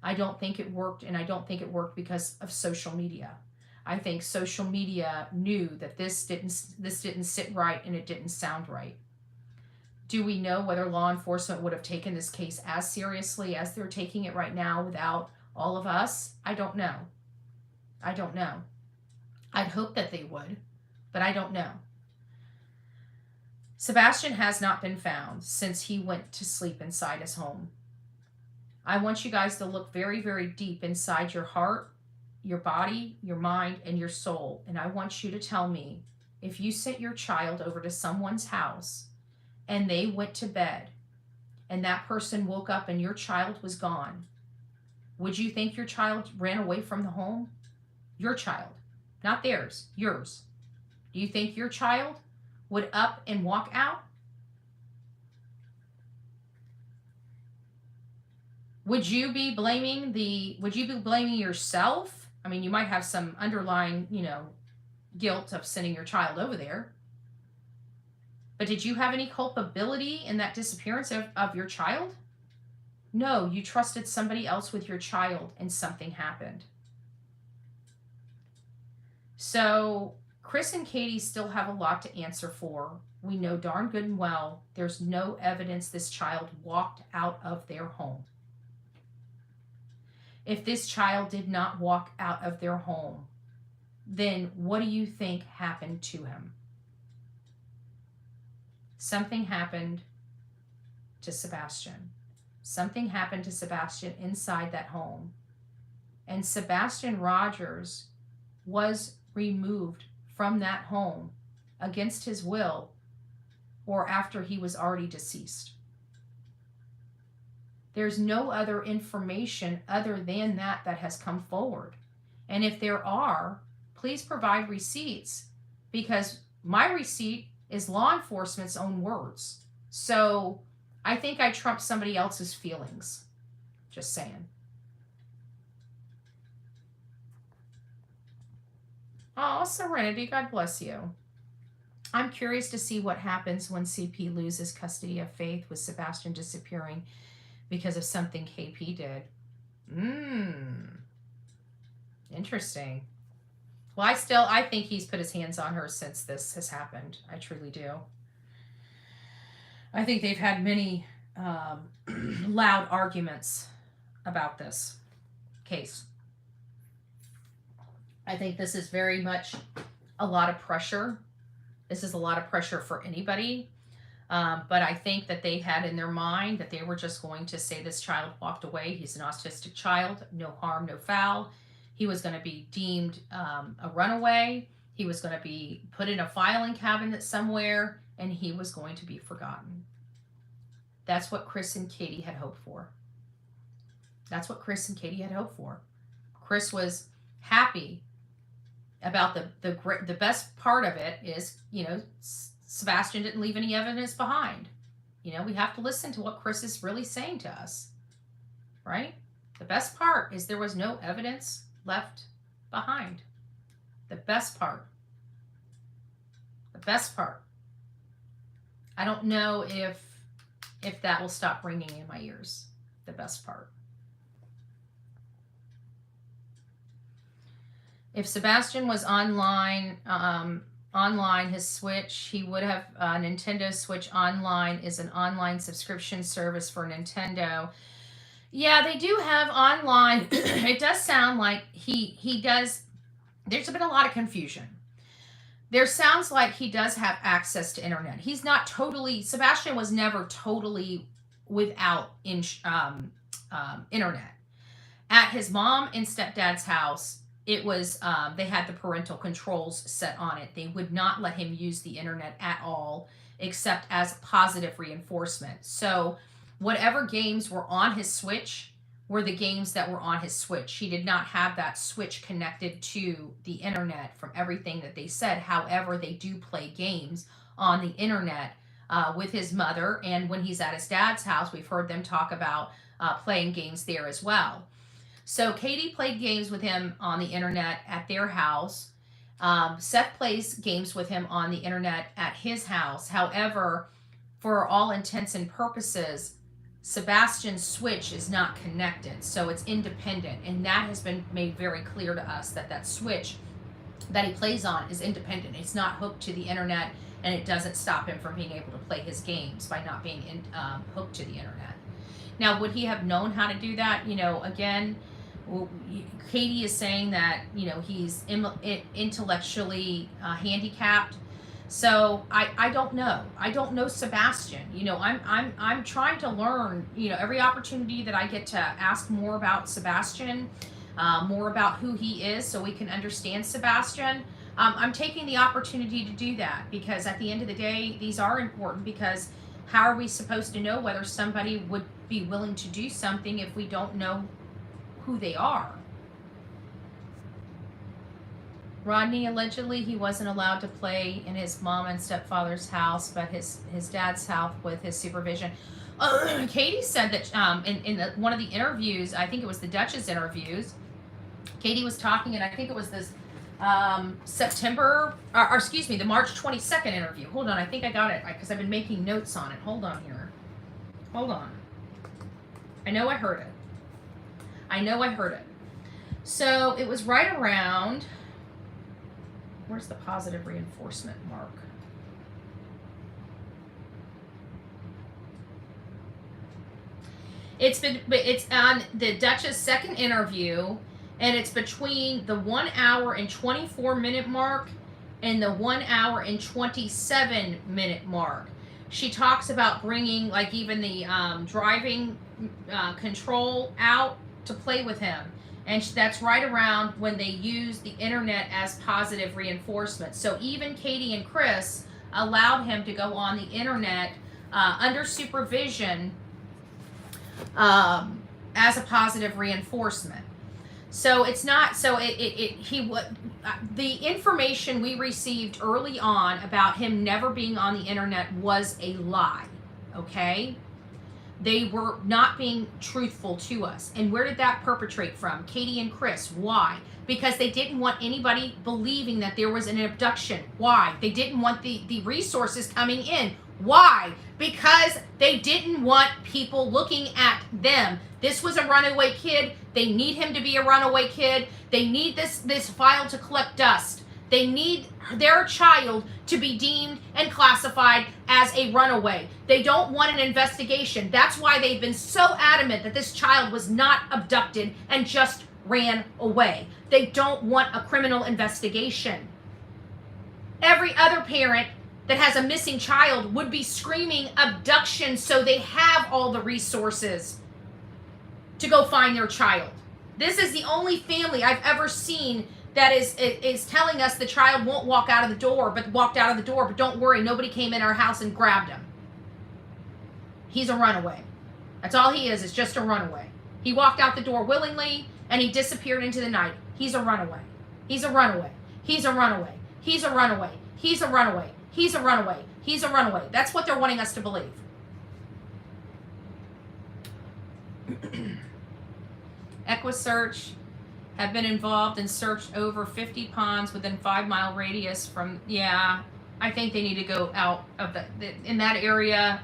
I don't think it worked, and I don't think it worked because of social media. I think social media knew that this didn't sit right and it didn't sound right. Do we know whether law enforcement would have taken this case as seriously as they're taking it right now without all of us? I don't know. I don't know. I'd hope that they would, but I don't know. Sebastian has not been found since he went to sleep inside his home. I want you guys to look very, very deep inside your heart, your body, your mind, and your soul. And I want you to tell me, if you sent your child over to someone's house and they went to bed and that person woke up and your child was gone, would you think your child ran away from the home? Your child, not theirs, yours. Do you think your child would up and walk out? Would you be blaming yourself? I mean, you might have some underlying, guilt of sending your child over there. But did you have any culpability in that disappearance of your child? No, you trusted somebody else with your child and something happened. So Chris and Katie still have a lot to answer for. We know darn good and well there's no evidence this child walked out of their home. If this child did not walk out of their home, then what do you think happened to him? Something happened to Sebastian. Something happened to Sebastian inside that home. And Sebastian Rogers was removed from that home against his will or after he was already deceased. There's no other information other than that has come forward. And if there are, please provide receipts, because my receipt is law enforcement's own words. So I think I trump somebody else's feelings. Just saying. Oh, Serenity, God bless you. I'm curious to see what happens when CP loses custody of Faith with Sebastian disappearing because of something KP did. Interesting. Well, I think he's put his hands on her since this has happened. I truly do. I think they've had many loud arguments about this case. I think this is very much a lot of pressure. This is a lot of pressure for anybody. But I think that they had in their mind that they were just going to say this child walked away. He's an autistic child, no harm, no foul. He was going to be deemed a runaway. He was going to be put in a filing cabinet somewhere, and he was going to be forgotten. That's what Chris and Katie had hoped for. That's what Chris and Katie had hoped for. Chris was happy about the best part of it is, Sebastian didn't leave any evidence behind. We have to listen to what Chris is really saying to us, right? The best part is there was no evidence left behind. The best part. The best part. I don't know if that will stop ringing in my ears. The best part. If Sebastian was online, his Switch, he would have Nintendo Switch Online is an online subscription service for Nintendo. Yeah, they do have online. It does sound like he does. There's been a lot of confusion. There sounds like he does have access to internet. He's not totally. Sebastian was never totally without internet. At his mom and stepdad's house, it was they had the parental controls set on it. They would not let him use the internet at all, except as positive reinforcement. So whatever games were on his Switch were the games that were on his Switch. He did not have that Switch connected to the internet from everything that they said. However, they do play games on the internet with his mother. And when he's at his dad's house, we've heard them talk about playing games there as well. So Katie played games with him on the internet at their house. Seth plays games with him on the internet at his house. However, for all intents and purposes, Sebastian's switch is not connected, so it's independent, and that has been made very clear to us, that that switch that he plays on is independent. It's not hooked to the internet, and it doesn't stop him from being able to play his games by not being hooked to the internet. Now, would he have known how to do that? You know, again, Katie is saying that, you know, he's intellectually handicapped. So I don't know. I don't know Sebastian. You know, I'm trying to learn. You know, every opportunity that I get to ask more about Sebastian, more about who he is, so we can understand Sebastian. I'm taking the opportunity to do that, because at the end of the day, these are important, because how are we supposed to know whether somebody would be willing to do something if we don't know who they are? Rodney, allegedly, he wasn't allowed to play in his mom and stepfather's house, but his dad's house with his supervision. Katie said that in one of the interviews, I think it was the Dutch's interviews, Katie was talking, and I think it was this September, or excuse me, the March 22nd interview. Hold on, I think I got it, because I've been making notes on it. Hold on here. Hold on. I know I heard it. I know I heard it. So it was right around, where's the positive reinforcement mark? It's on the Dutch's second interview, and it's between the 1 hour and 24 minute mark and the 1 hour and 27 minute mark. She talks about bringing, like, even the driving control out to play with him. And that's right around when they use the internet as positive reinforcement. So even Katie and Chris allowed him to go on the internet under supervision as a positive reinforcement. So it's not, so the information we received early on about him never being on the internet was a lie, okay? They were not being truthful to us. And where did that perpetrate from? Katie and Chris. Why? Because they didn't want anybody believing that there was an abduction. Why? They didn't want the resources coming in. Why? Because they didn't want people looking at them. This was a runaway kid. They need him to be a runaway kid. They need this file to collect dust. They need their child to be deemed and classified as a runaway. They don't want an investigation. That's why they've been so adamant that this child was not abducted and just ran away. They don't want a criminal investigation. Every other parent that has a missing child would be screaming abduction, so they have all the resources to go find their child. This is the only family I've ever seen that is telling us the child won't walk out of the door, but walked out of the door, but don't worry, nobody came in our house and grabbed him. He's a runaway. That's all he is just a runaway. He walked out the door willingly, and he disappeared into the night. He's a runaway. He's a runaway. He's a runaway. He's a runaway. He's a runaway. He's a runaway. He's a runaway. That's what they're wanting us to believe. EquiSearch have been involved and searched over 50 ponds within 5-mile radius from, yeah, I think they need to go out of in that area,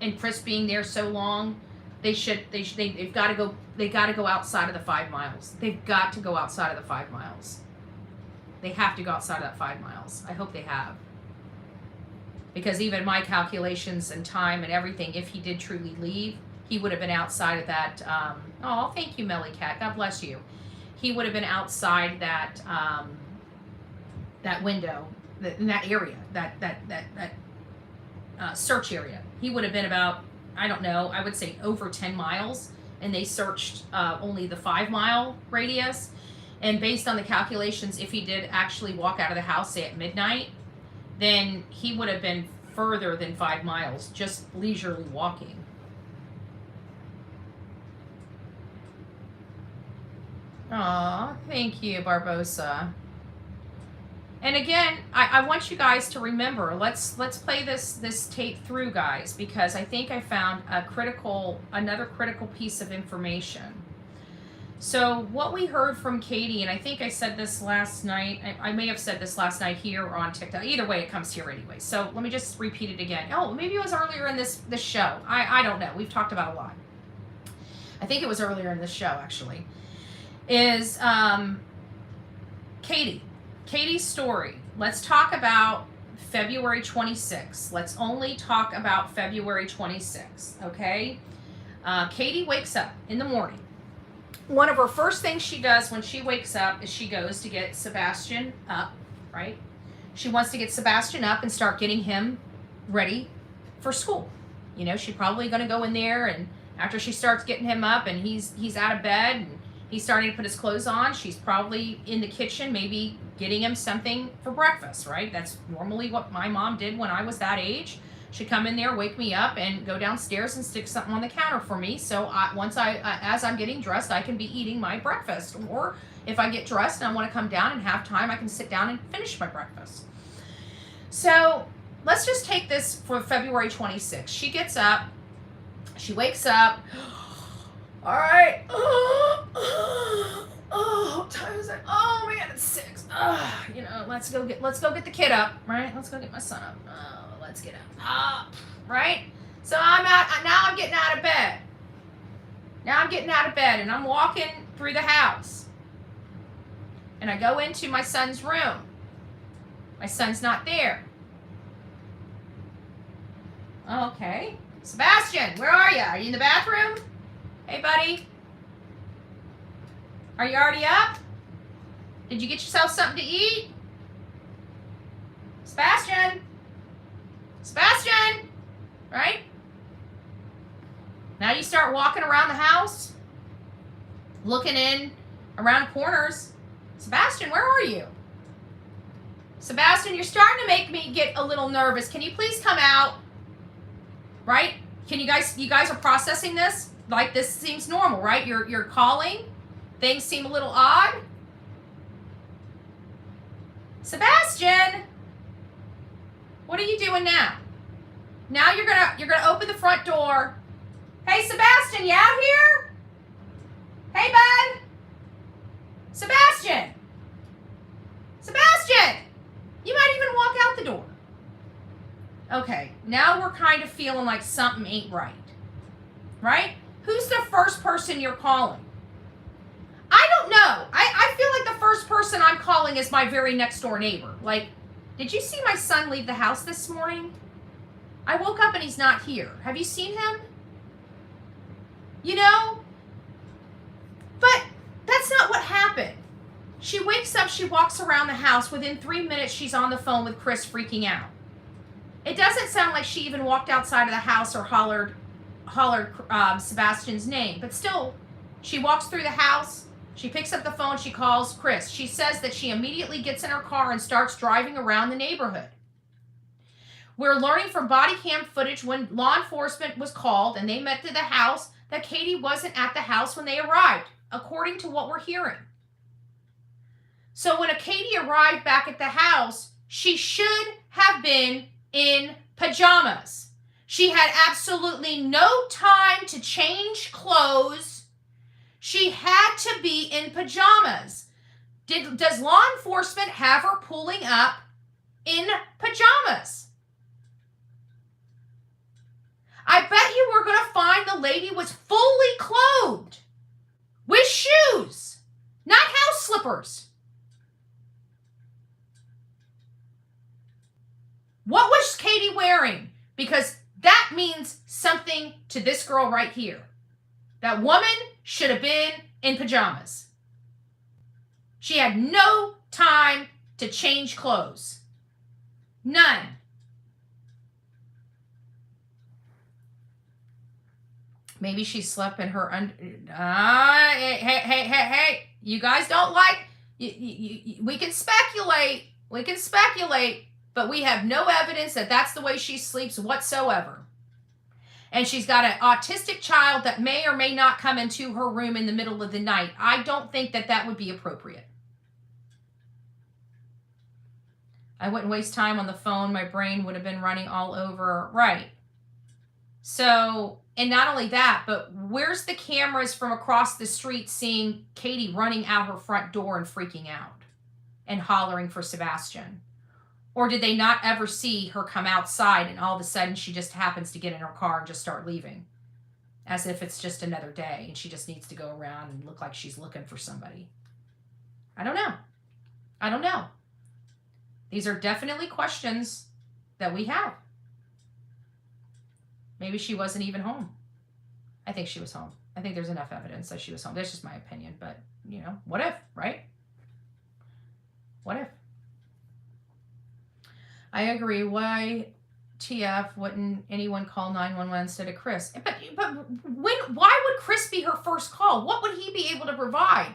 and Chris being there so long, they've got to go outside of the 5 miles. They've got to go outside of the 5 miles. They have to go outside of that 5 miles. I hope they have. Because even my calculations and time and everything, if he did truly leave, he would have been outside of that, oh, thank you, Melly Cat, God bless you. He would have been outside that that window, in that area, that search area. He would have been about, I don't know, I would say over 10 miles, and they searched only the 5-mile radius. And based on the calculations, if he did actually walk out of the house, say at midnight, then he would have been further than 5 miles, just leisurely walking. Aw, thank you, Barbosa. And again, I want you guys to remember, let's play this tape through, guys, because I think I found another critical piece of information. So what we heard from Katie, and I think I said this last night, I may have said this last night here or on TikTok. Either way, it comes here anyway. So let me just repeat it again. Oh, maybe it was earlier in this show. I don't know. We've talked about a lot. I think it was earlier in this show, actually. Is Katie's story. Let's talk about February 26th. Let's only talk about February 26th, okay? Katie wakes up in the morning. One of her first things she does when she wakes up is she goes to get Sebastian up, right? She wants to get Sebastian up and start getting him ready for school. You know, she's probably going to go in there, and after she starts getting him up and he's out of bed and he's starting to put his clothes on, she's probably in the kitchen maybe getting him something for breakfast, right? That's normally what my mom did when I was that age. She'd come in there, wake me up, and go downstairs and stick something on the counter for me. So as I'm getting dressed, I can be eating my breakfast. Or if I get dressed and I want to come down and have time, I can sit down and finish my breakfast. So let's just take this for February 26th. She gets up. She wakes up. All right. What time is it? Oh man, it's 6. You know, let's go get the kid up, right? Let's go get my son up. Let's get up, right? So I'm getting out of bed. Now I'm getting out of bed and I'm walking through the house. And I go into my son's room. My son's not there. Okay. Sebastian, where are you? Are you in the bathroom? Hey, buddy. Are you already up? Did you get yourself something to eat? Sebastian? Sebastian! Right? Now you start walking around the house, looking in around corners. Sebastian, where are you? Sebastian, you're starting to make me get a little nervous. Can you please come out? Right? You guys are processing this? Like this seems normal, right? You're calling. Things seem a little odd. Sebastian! What are you doing now? Now you're gonna open the front door. Hey Sebastian, you out here? Hey bud? Sebastian! Sebastian! You might even walk out the door. Okay, now we're kind of feeling like something ain't right. Right? Who's the first person you're calling? I don't know. I feel like the first person I'm calling is my very next door neighbor. Like, did you see my son leave the house this morning? I woke up and he's not here. Have you seen him? You know? But that's not what happened. She wakes up, she walks around the house. Within 3 minutes, she's on the phone with Chris freaking out. It doesn't sound like she even walked outside of the house or hollered Sebastian's name. But still, she walks through the house. She picks up the phone. She calls Chris. She says that she immediately gets in her car and starts driving around the neighborhood. We're learning from body cam footage when law enforcement was called and they met to the house that Katie wasn't at the house when they arrived, according to what we're hearing. So when Katie arrived back at the house, she should have been in pajamas. She had absolutely no time to change clothes. She had to be in pajamas. Does law enforcement have her pulling up in pajamas? I bet you we're going to find the lady was fully clothed with shoes, not house slippers. What was Katie wearing? Because that means something to this girl right here. That woman should have been in pajamas. She had no time to change clothes. None. Maybe she slept in her hey. You guys don't like, we can speculate. But we have no evidence that that's the way she sleeps whatsoever. And she's got an autistic child that may or may not come into her room in the middle of the night. I don't think that would be appropriate. I wouldn't waste time on the phone. My brain would have been running all over. Right. So And not only that, but where's the cameras from across the street seeing Katie running out her front door and freaking out and hollering for Sebastian? Or did they not ever see her come outside and all of a sudden she just happens to get in her car and just start leaving? As if it's just another day and she just needs to go around and look like she's looking for somebody. I don't know. I don't know. These are definitely questions that we have. Maybe she wasn't even home. I think she was home. I think there's enough evidence that she was home. That's just my opinion, but, you know, what if, right? What if? I agree. Why TF wouldn't anyone call 911 instead of Chris? But why would Chris be her first call? What would he be able to provide?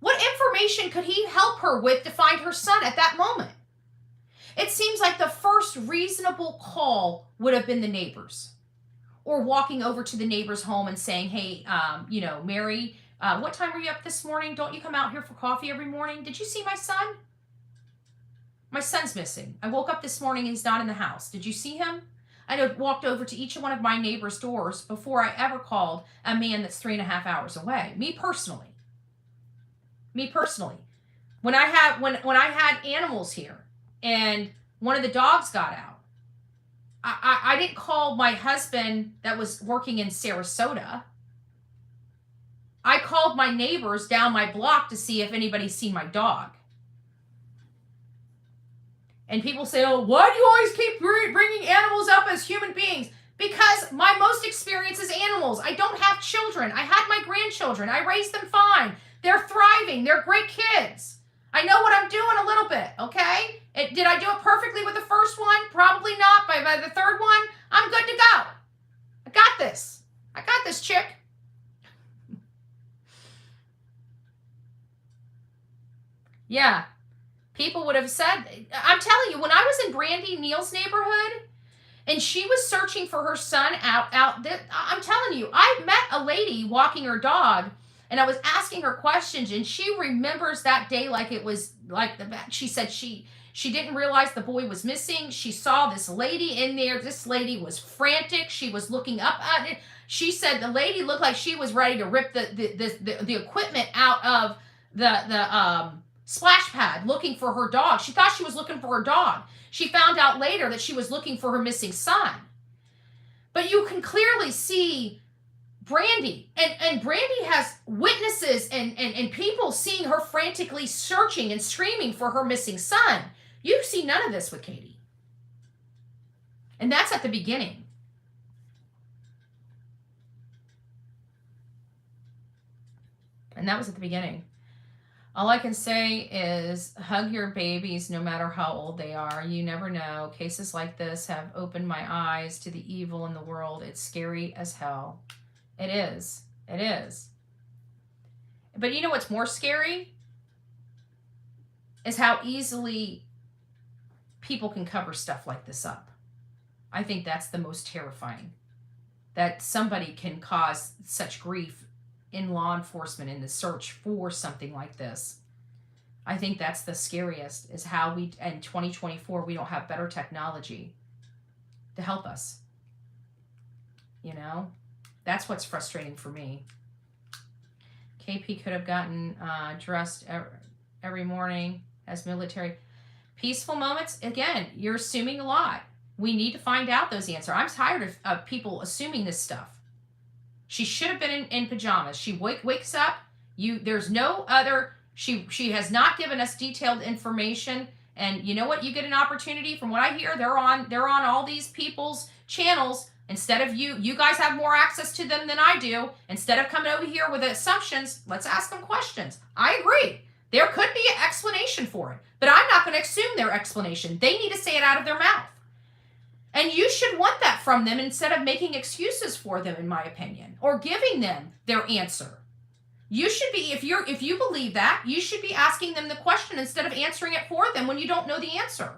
What information could he help her with to find her son at that moment? It seems like the first reasonable call would have been the neighbors, or walking over to the neighbor's home and saying, hey, you know, Mary, what time were you up this morning? Don't you come out here for coffee every morning? Did you see my son? My son's missing. I woke up this morning and he's not in the house. Did you see him? I walked over to each one of my neighbor's doors before I ever called a man that's 3.5 hours away. Me personally. When I had animals here and one of the dogs got out, I didn't call my husband that was working in Sarasota. I called my neighbors down my block to see if anybody's seen my dog. And people say, oh, why do you always keep bringing animals up as human beings? Because my most experience is animals. I don't have children. I had my grandchildren. I raised them fine. They're thriving. They're great kids. I know what I'm doing a little bit, okay? Did I do it perfectly with the first one? Probably not. By the third one, I'm good to go. I got this. I got this, chick. Yeah. People would have said, I'm telling you, when I was in Brandy Neal's neighborhood and she was searching for her son I'm telling you, I met a lady walking her dog and I was asking her questions and she remembers that day like it was like she said she didn't realize the boy was missing. She saw this lady in there. This lady was frantic. She was looking up at it. She said the lady looked like she was ready to rip the equipment out of the splash pad looking for her dog. She thought she was looking for her dog. She found out later that she was looking for her missing son. But you can clearly see Brandy, and Brandy has witnesses and people seeing her frantically searching and screaming for her missing son. You see none of this with Katie. And that's at the beginning. And that was at the beginning. All I can say is hug your babies no matter how old they are. You never know. Cases like this have opened my eyes to the evil in the world. It's scary as hell. It is. It is. But you know what's more scary? Is how easily people can cover stuff like this up. I think that's the most terrifying. That somebody can cause such grief in law enforcement in the search for something like this. I think that's the scariest, is how we, in 2024, we don't have better technology to help us. You know? That's what's frustrating for me. KP could have gotten dressed every morning as military. Peaceful moments, again, you're assuming a lot. We need to find out those answers. I'm tired of people assuming this stuff. She should have been in pajamas. She wakes up. There's no other. She has not given us detailed information. And you know what? You get an opportunity. From what I hear, they're on all these people's channels. Instead of you guys have more access to them than I do. Instead of coming over here with assumptions, let's ask them questions. I agree. There could be an explanation for it, but I'm not going to assume their explanation. They need to say it out of their mouth. And you should want that from them instead of making excuses for them, in my opinion, or giving them their answer. You should be, if you believe that, you should be asking them the question instead of answering it for them when you don't know the answer.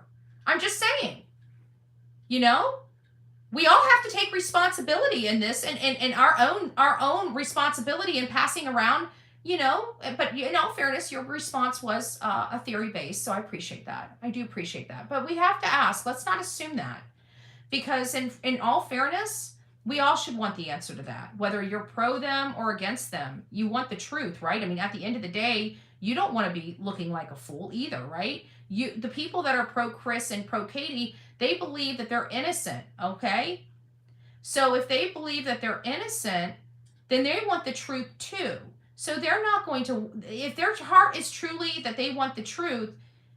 I'm just saying. You know? We all have to take responsibility in this and our own responsibility in passing around, you know, but in all fairness, your response was a theory-based, so I appreciate that. I do appreciate that. But we have to ask, let's not assume that. Because in all fairness, we all should want the answer to that. Whether you're pro them or against them, you want the truth, right? I mean, at the end of the day, you don't want to be looking like a fool either, right? The people that are pro Chris and pro Katie, they believe that they're innocent, okay? So if they believe that they're innocent, then they want the truth too. So they're not going to, if their heart is truly that they want the truth,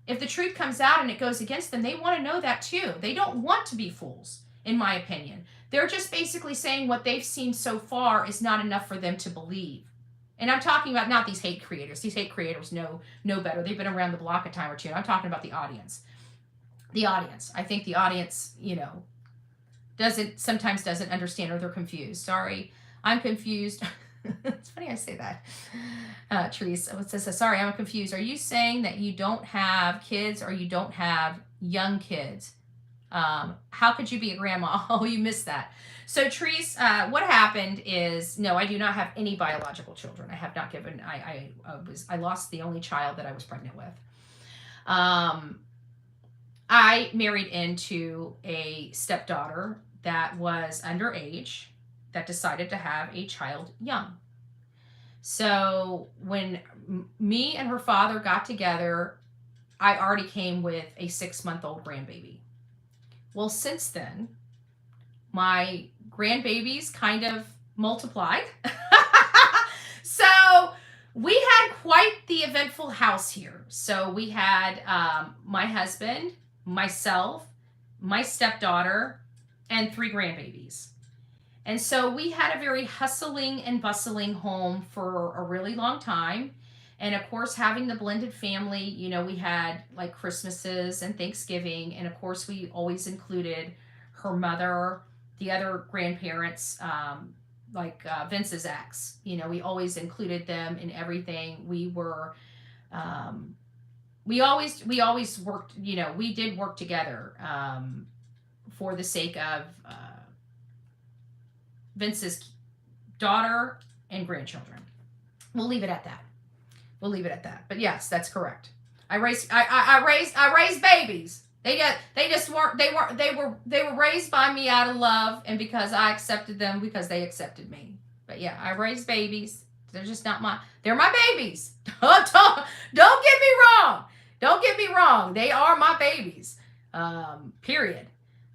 if the truth comes out and it goes against them, they want to know that too. They don't want to be fools, in my opinion. They're just basically saying what they've seen so far is not enough for them to believe. And I'm talking about not these hate creators. These hate creators know better. They've been around the block a time or two. I'm talking about the audience. The audience. I think the audience, sometimes doesn't understand, or they're confused. Sorry, I'm confused. It's funny I say that. Teresa says, sorry, I'm confused. Are you saying that you don't have kids or you don't have young kids? How could you be a grandma? Oh, you missed that. So Teresa, what happened is, no, I do not have any biological children. I have not given, I lost the only child that I was pregnant with. I married into a stepdaughter that was underage, that decided to have a child young. So when me and her father got together, I already came with a 6-month-old grandbaby. Well, since then, my grandbabies kind of multiplied. So we had quite the eventful house here. So we had my husband, myself, my stepdaughter, and 3 grandbabies. And so we had a very hustling and bustling home for a really long time. And of course, having the blended family, we had like Christmases and Thanksgiving. And of course, we always included her mother, the other grandparents, like Vince's ex. We always included them in everything. We always worked, we did work together for the sake of Vince's daughter and grandchildren. We'll leave it at that. But yes, that's correct. I raised babies. They were raised by me out of love, and because I accepted them, because they accepted me. But yeah, I raised babies. They're just not they're my babies. Don't get me wrong. Don't get me wrong. They are my babies. Period.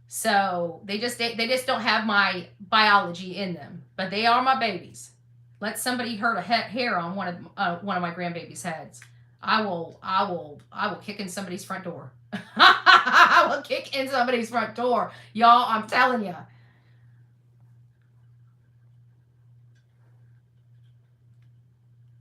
So they just don't have my biology in them, but they are my babies. Let somebody hurt a hair on one of my grandbabies' heads, I will kick in somebody's front door. I will kick in somebody's front door, y'all. I'm telling you.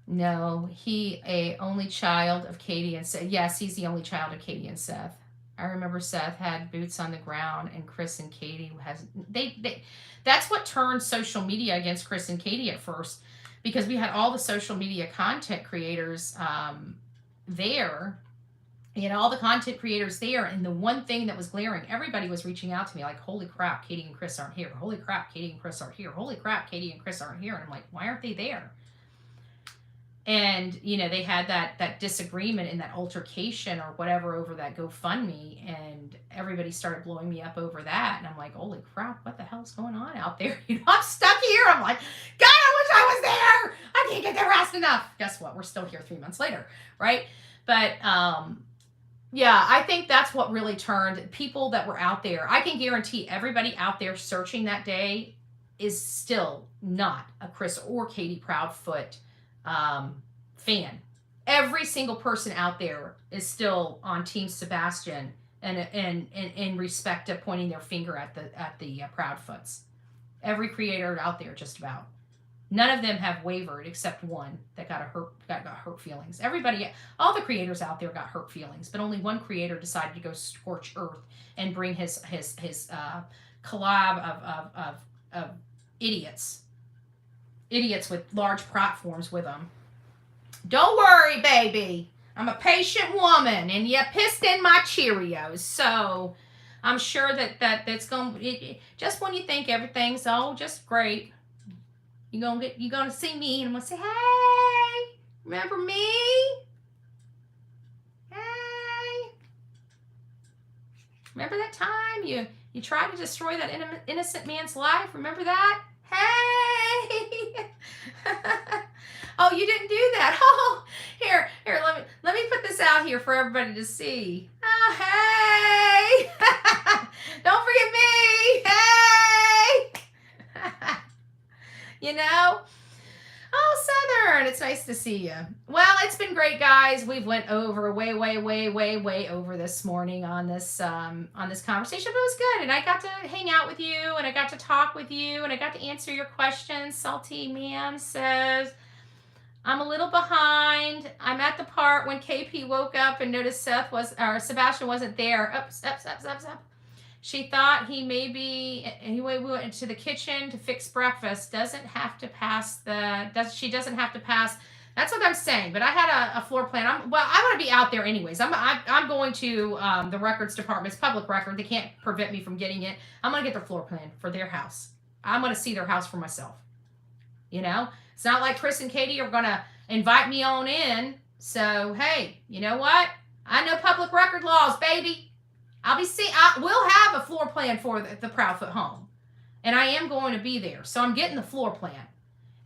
No, he a only child of Katie and Seth. Yes, he's the only child of Katie and Seth. I remember Seth had boots on the ground, and Chris and Katie that's what turned social media against Chris and Katie at first, because we had all the social media content creators there. All the content creators there, and the one thing that was glaring, everybody was reaching out to me like, holy crap, Katie and Chris aren't here. Holy crap, Katie and Chris aren't here. Holy crap, Katie and Chris aren't here. And I'm like, why aren't they there? And, they had that disagreement and that altercation or whatever over that GoFundMe, and everybody started blowing me up over that. And I'm like, holy crap, what the hell's going on out there? I'm stuck here. I'm like, God, I wish I was there. I can't get there fast enough. Guess what? We're still here 3 months later, right? But, yeah, I think that's what really turned people that were out there. I can guarantee everybody out there searching that day is still not a Chris or Katie Proudfoot fan. Every single person out there is still on Team Sebastian, and in respect of pointing their finger at the Proudfoots. Every creator out there, just about. None of them have wavered except one that got hurt feelings. Everybody, all the creators out there got hurt feelings, but only one creator decided to go scorch earth and bring his collab of idiots with large platforms with them. Don't worry, baby. I'm a patient woman, and you pissed in my Cheerios, so I'm sure that's going. Just when you think everything's just great, you're gonna see me, and I'm gonna say, hey, remember me? Hey, remember that time you You tried to destroy that innocent man's life. Remember that? Hey! Oh, you didn't do that. Oh, here, let me put this out here for everybody to see. Oh, hey! Don't forget me. Hey! You know? Oh, Southern, it's nice to see you. Well, it's been great, guys. We've went over way over this morning on this conversation, but it was good. And I got to hang out with you, and I got to talk with you, and I got to answer your questions. Salty Ma'am says, I'm a little behind. I'm at the part when KP woke up and noticed Sebastian wasn't there. Oh, step. She thought he we went to the kitchen to fix breakfast. She doesn't have to pass. That's what I'm saying. But I had a floor plan. I'm going to be out there anyways. I'm going to the records department's public record. They can't prevent me from getting it. I'm going to get the floor plan for their house. I'm going to see their house for myself. You know, it's not like Chris and Katie are going to invite me on in. So, hey, you know what? I know public record laws, baby. We'll have a floor plan for the Proudfoot home. And I am going to be there. So I'm getting the floor plan.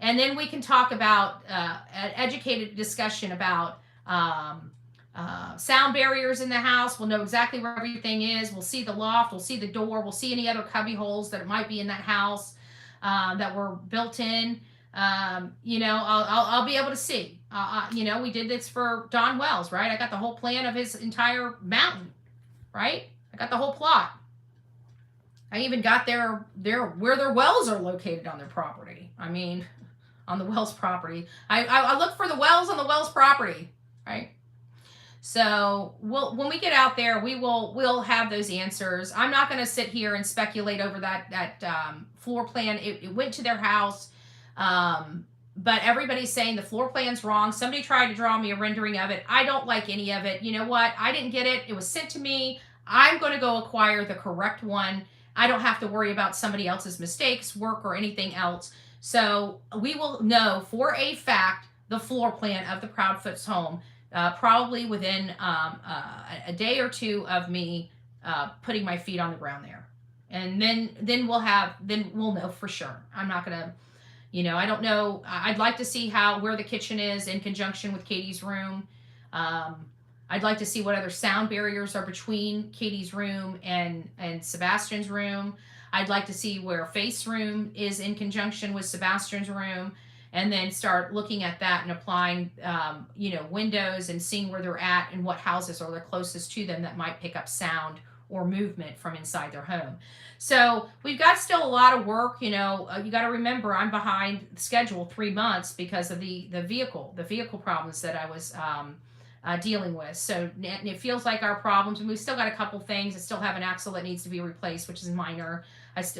And then we can talk about an educated discussion about sound barriers in the house. We'll know exactly where everything is. We'll see the loft. We'll see the door. We'll see any other cubby holes that might be in that house that were built in. I'll be able to see. We did this for Don Wells, right? I got the whole plan of his entire mountain, right? I got the whole plot. I even got where their wells are located on their property. I mean, on the Wells property. I look for the wells on the Wells property, right? So when we get out there, we'll have those answers. I'm not going to sit here and speculate over that floor plan. It went to their house. But everybody's saying the floor plan's wrong. Somebody tried to draw me a rendering of it. I don't like any of it. You know what? I didn't get it. It was sent to me. I'm going to go acquire the correct one. I don't have to worry about somebody else's mistakes, work, or anything else. So we will know for a fact the floor plan of the Proudfoot's home, probably within a day or two of me putting my feet on the ground there. And then we'll know for sure. I'm not going to... I don't know. I'd like to see where the kitchen is in conjunction with Katie's room. I'd like to see what other sound barriers are between Katie's room and Sebastian's room. I'd like to see where Faith's room is in conjunction with Sebastian's room, and then start looking at that and applying, windows and seeing where they're at and what houses are the closest to them that might pick up sound or movement from inside their home. So we've got still a lot of work. You got to remember I'm behind schedule 3 months because of the vehicle problems that I was dealing with. So it feels like our problems, and we've still got a couple things. I still have an axle that needs to be replaced, which is minor.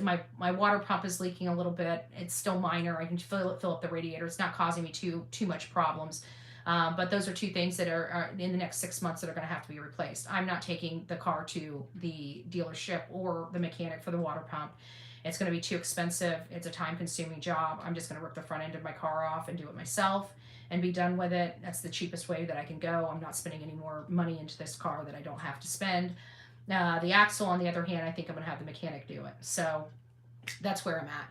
My water pump is leaking a little bit. It's still minor. I can fill up the radiator. It's not causing me too much problems. But those are two things that are in the next 6 months that are going to have to be replaced. I'm not taking the car to the dealership or the mechanic for the water pump. It's going to be too expensive. It's a time-consuming job. I'm just going to rip the front end of my car off and do it myself and be done with it. That's the cheapest way that I can go. I'm not spending any more money into this car that I don't have to spend. The axle, on the other hand, I think I'm going to have the mechanic do it. So that's where I'm at.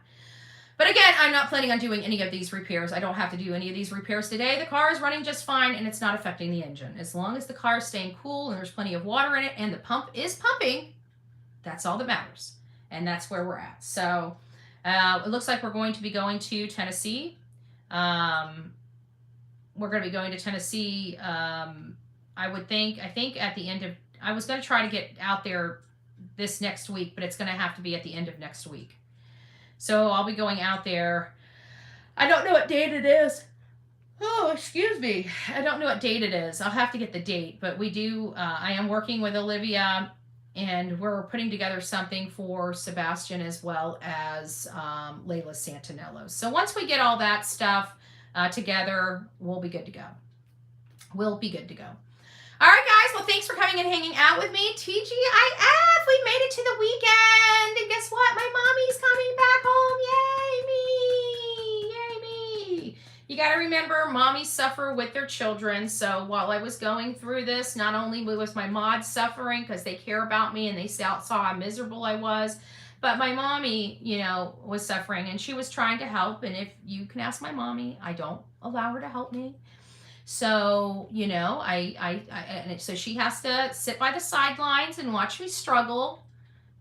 But again, I'm not planning on doing any of these repairs. I don't have to do any of these repairs today. The car is running just fine, and it's not affecting the engine. As long as the car is staying cool and there's plenty of water in it and the pump is pumping, that's all that matters. And that's where we're at. So it looks like we're going to be going to Tennessee. We're going to be going to Tennessee, I think at the end of... I was going to try to get out there this next week, but it's going to have to be at the end of next week. So I'll be going out there. I don't know what date it is. Oh, excuse me. I don't know what date it is. I'll have to get the date. But we do, I am working with Olivia, and we're putting together something for Sebastian as well as Layla Santinello. So once we get all that stuff together, we'll be good to go. We'll be good to go. All right, guys. Well, thanks for coming and hanging out with me. TGIF, we made it to the weekend. And guess what? My mommy's coming back home. Yay me. Yay me. You got to remember, mommies suffer with their children. So while I was going through this, not only was my mods suffering because they care about me and they saw how miserable I was, but my mommy, you know, was suffering and she was trying to help. And if you can ask my mommy, I don't allow her to help me. So, you know, so she has to sit by the sidelines and watch me struggle,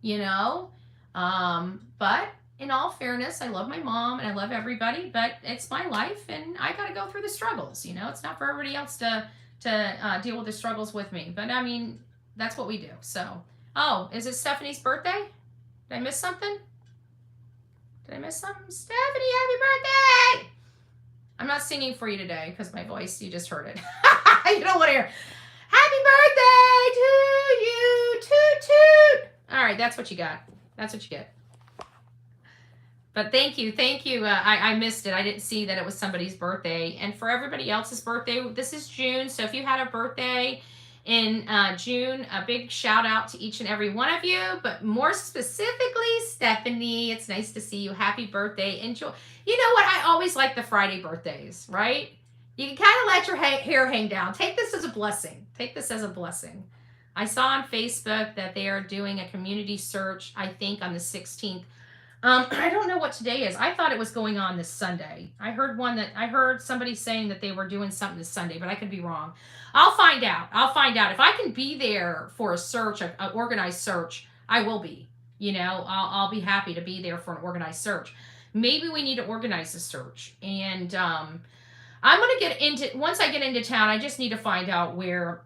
you know. But in all fairness, I love my mom and I love everybody, but it's my life and I got to go through the struggles. You know, it's not for everybody else to deal with the struggles with me. But I mean, that's what we do. So, oh, is it Stephanie's birthday? Did I miss something? Did I miss something? Stephanie, happy birthday! I'm not singing for you today because my voice, you just heard it. You don't want to hear, happy birthday to you, toot toot. All right, that's what you got. That's what you get. But thank you. I missed it. I didn't see that it was somebody's birthday. And for everybody else's birthday, this is June. So if you had a birthday in June, a big shout out to each and every one of you. But more specifically, Stephanie, it's nice to see you. Happy birthday. Enjoy. You know what? I always like the Friday birthdays, right? You can kind of let your hair hang down. Take this as a blessing. Take this as a blessing. I saw on Facebook that they are doing a community search, I think on the 16th. I don't know what today is. I thought it was going on this Sunday. I heard somebody saying that they were doing something this Sunday, but I could be wrong. I'll find out. If I can be there for a search, an organized search, I will be. You know, I'll be happy to be there for an organized search. Maybe we need to organize a search. And I'm going to once I get into town, I just need to find out where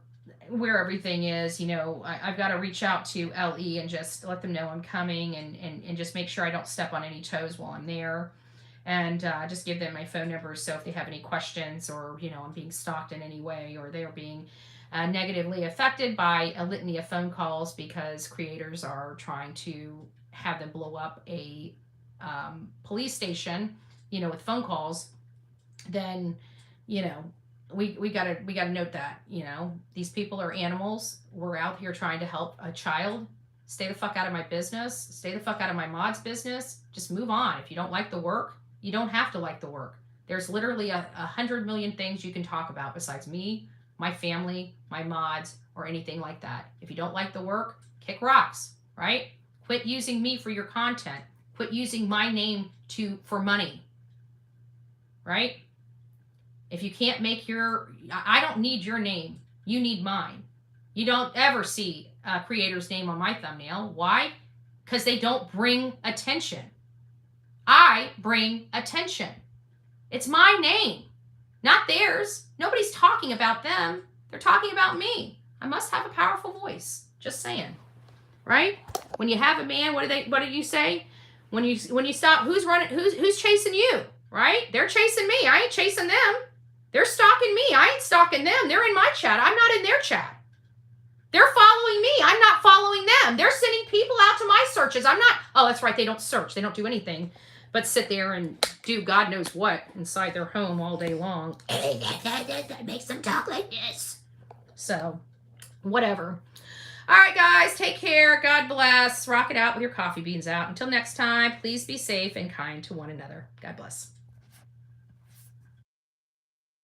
everything is. You know, I've got to reach out to LE and just let them know I'm coming and just make sure I don't step on any toes while I'm there. And just give them my phone number so if they have any questions or, you know, I'm being stalked in any way or they're being negatively affected by a litany of phone calls because creators are trying to have them blow up a police station, you know, with phone calls, then, you know, we gotta note that, you know, these people are animals. We're out here trying to help a child. Stay the fuck out of my business. Stay the fuck out of my mod's business. Just move on. If you don't like the work, you don't have to like the work. There's literally 100 million things you can talk about besides me, my family, my mods, or anything like that. If you don't like the work, kick rocks, right? Quit using me for your content. Quit using my name for money, right? If you can't make I don't need your name. You need mine. You don't ever see a creator's name on my thumbnail. Why? Because they don't bring attention. I bring attention. It's my name, not theirs. Nobody's talking about them. They're talking about me. I must have a powerful voice. Just saying, right? When you have a man, what did you say? When you stop, who's chasing you, right? They're chasing me. I ain't chasing them. They're stalking me. I ain't stalking them. They're in my chat. I'm not in their chat. They're following me. I'm not following them. They're sending people out to my searches. I'm not. Oh, that's right. They don't search. They don't do anything but sit there and do God knows what inside their home all day long. That makes them talk like this. So, whatever. All right, guys. Take care. God bless. Rock it out with your coffee beans out. Until next time, please be safe and kind to one another. God bless.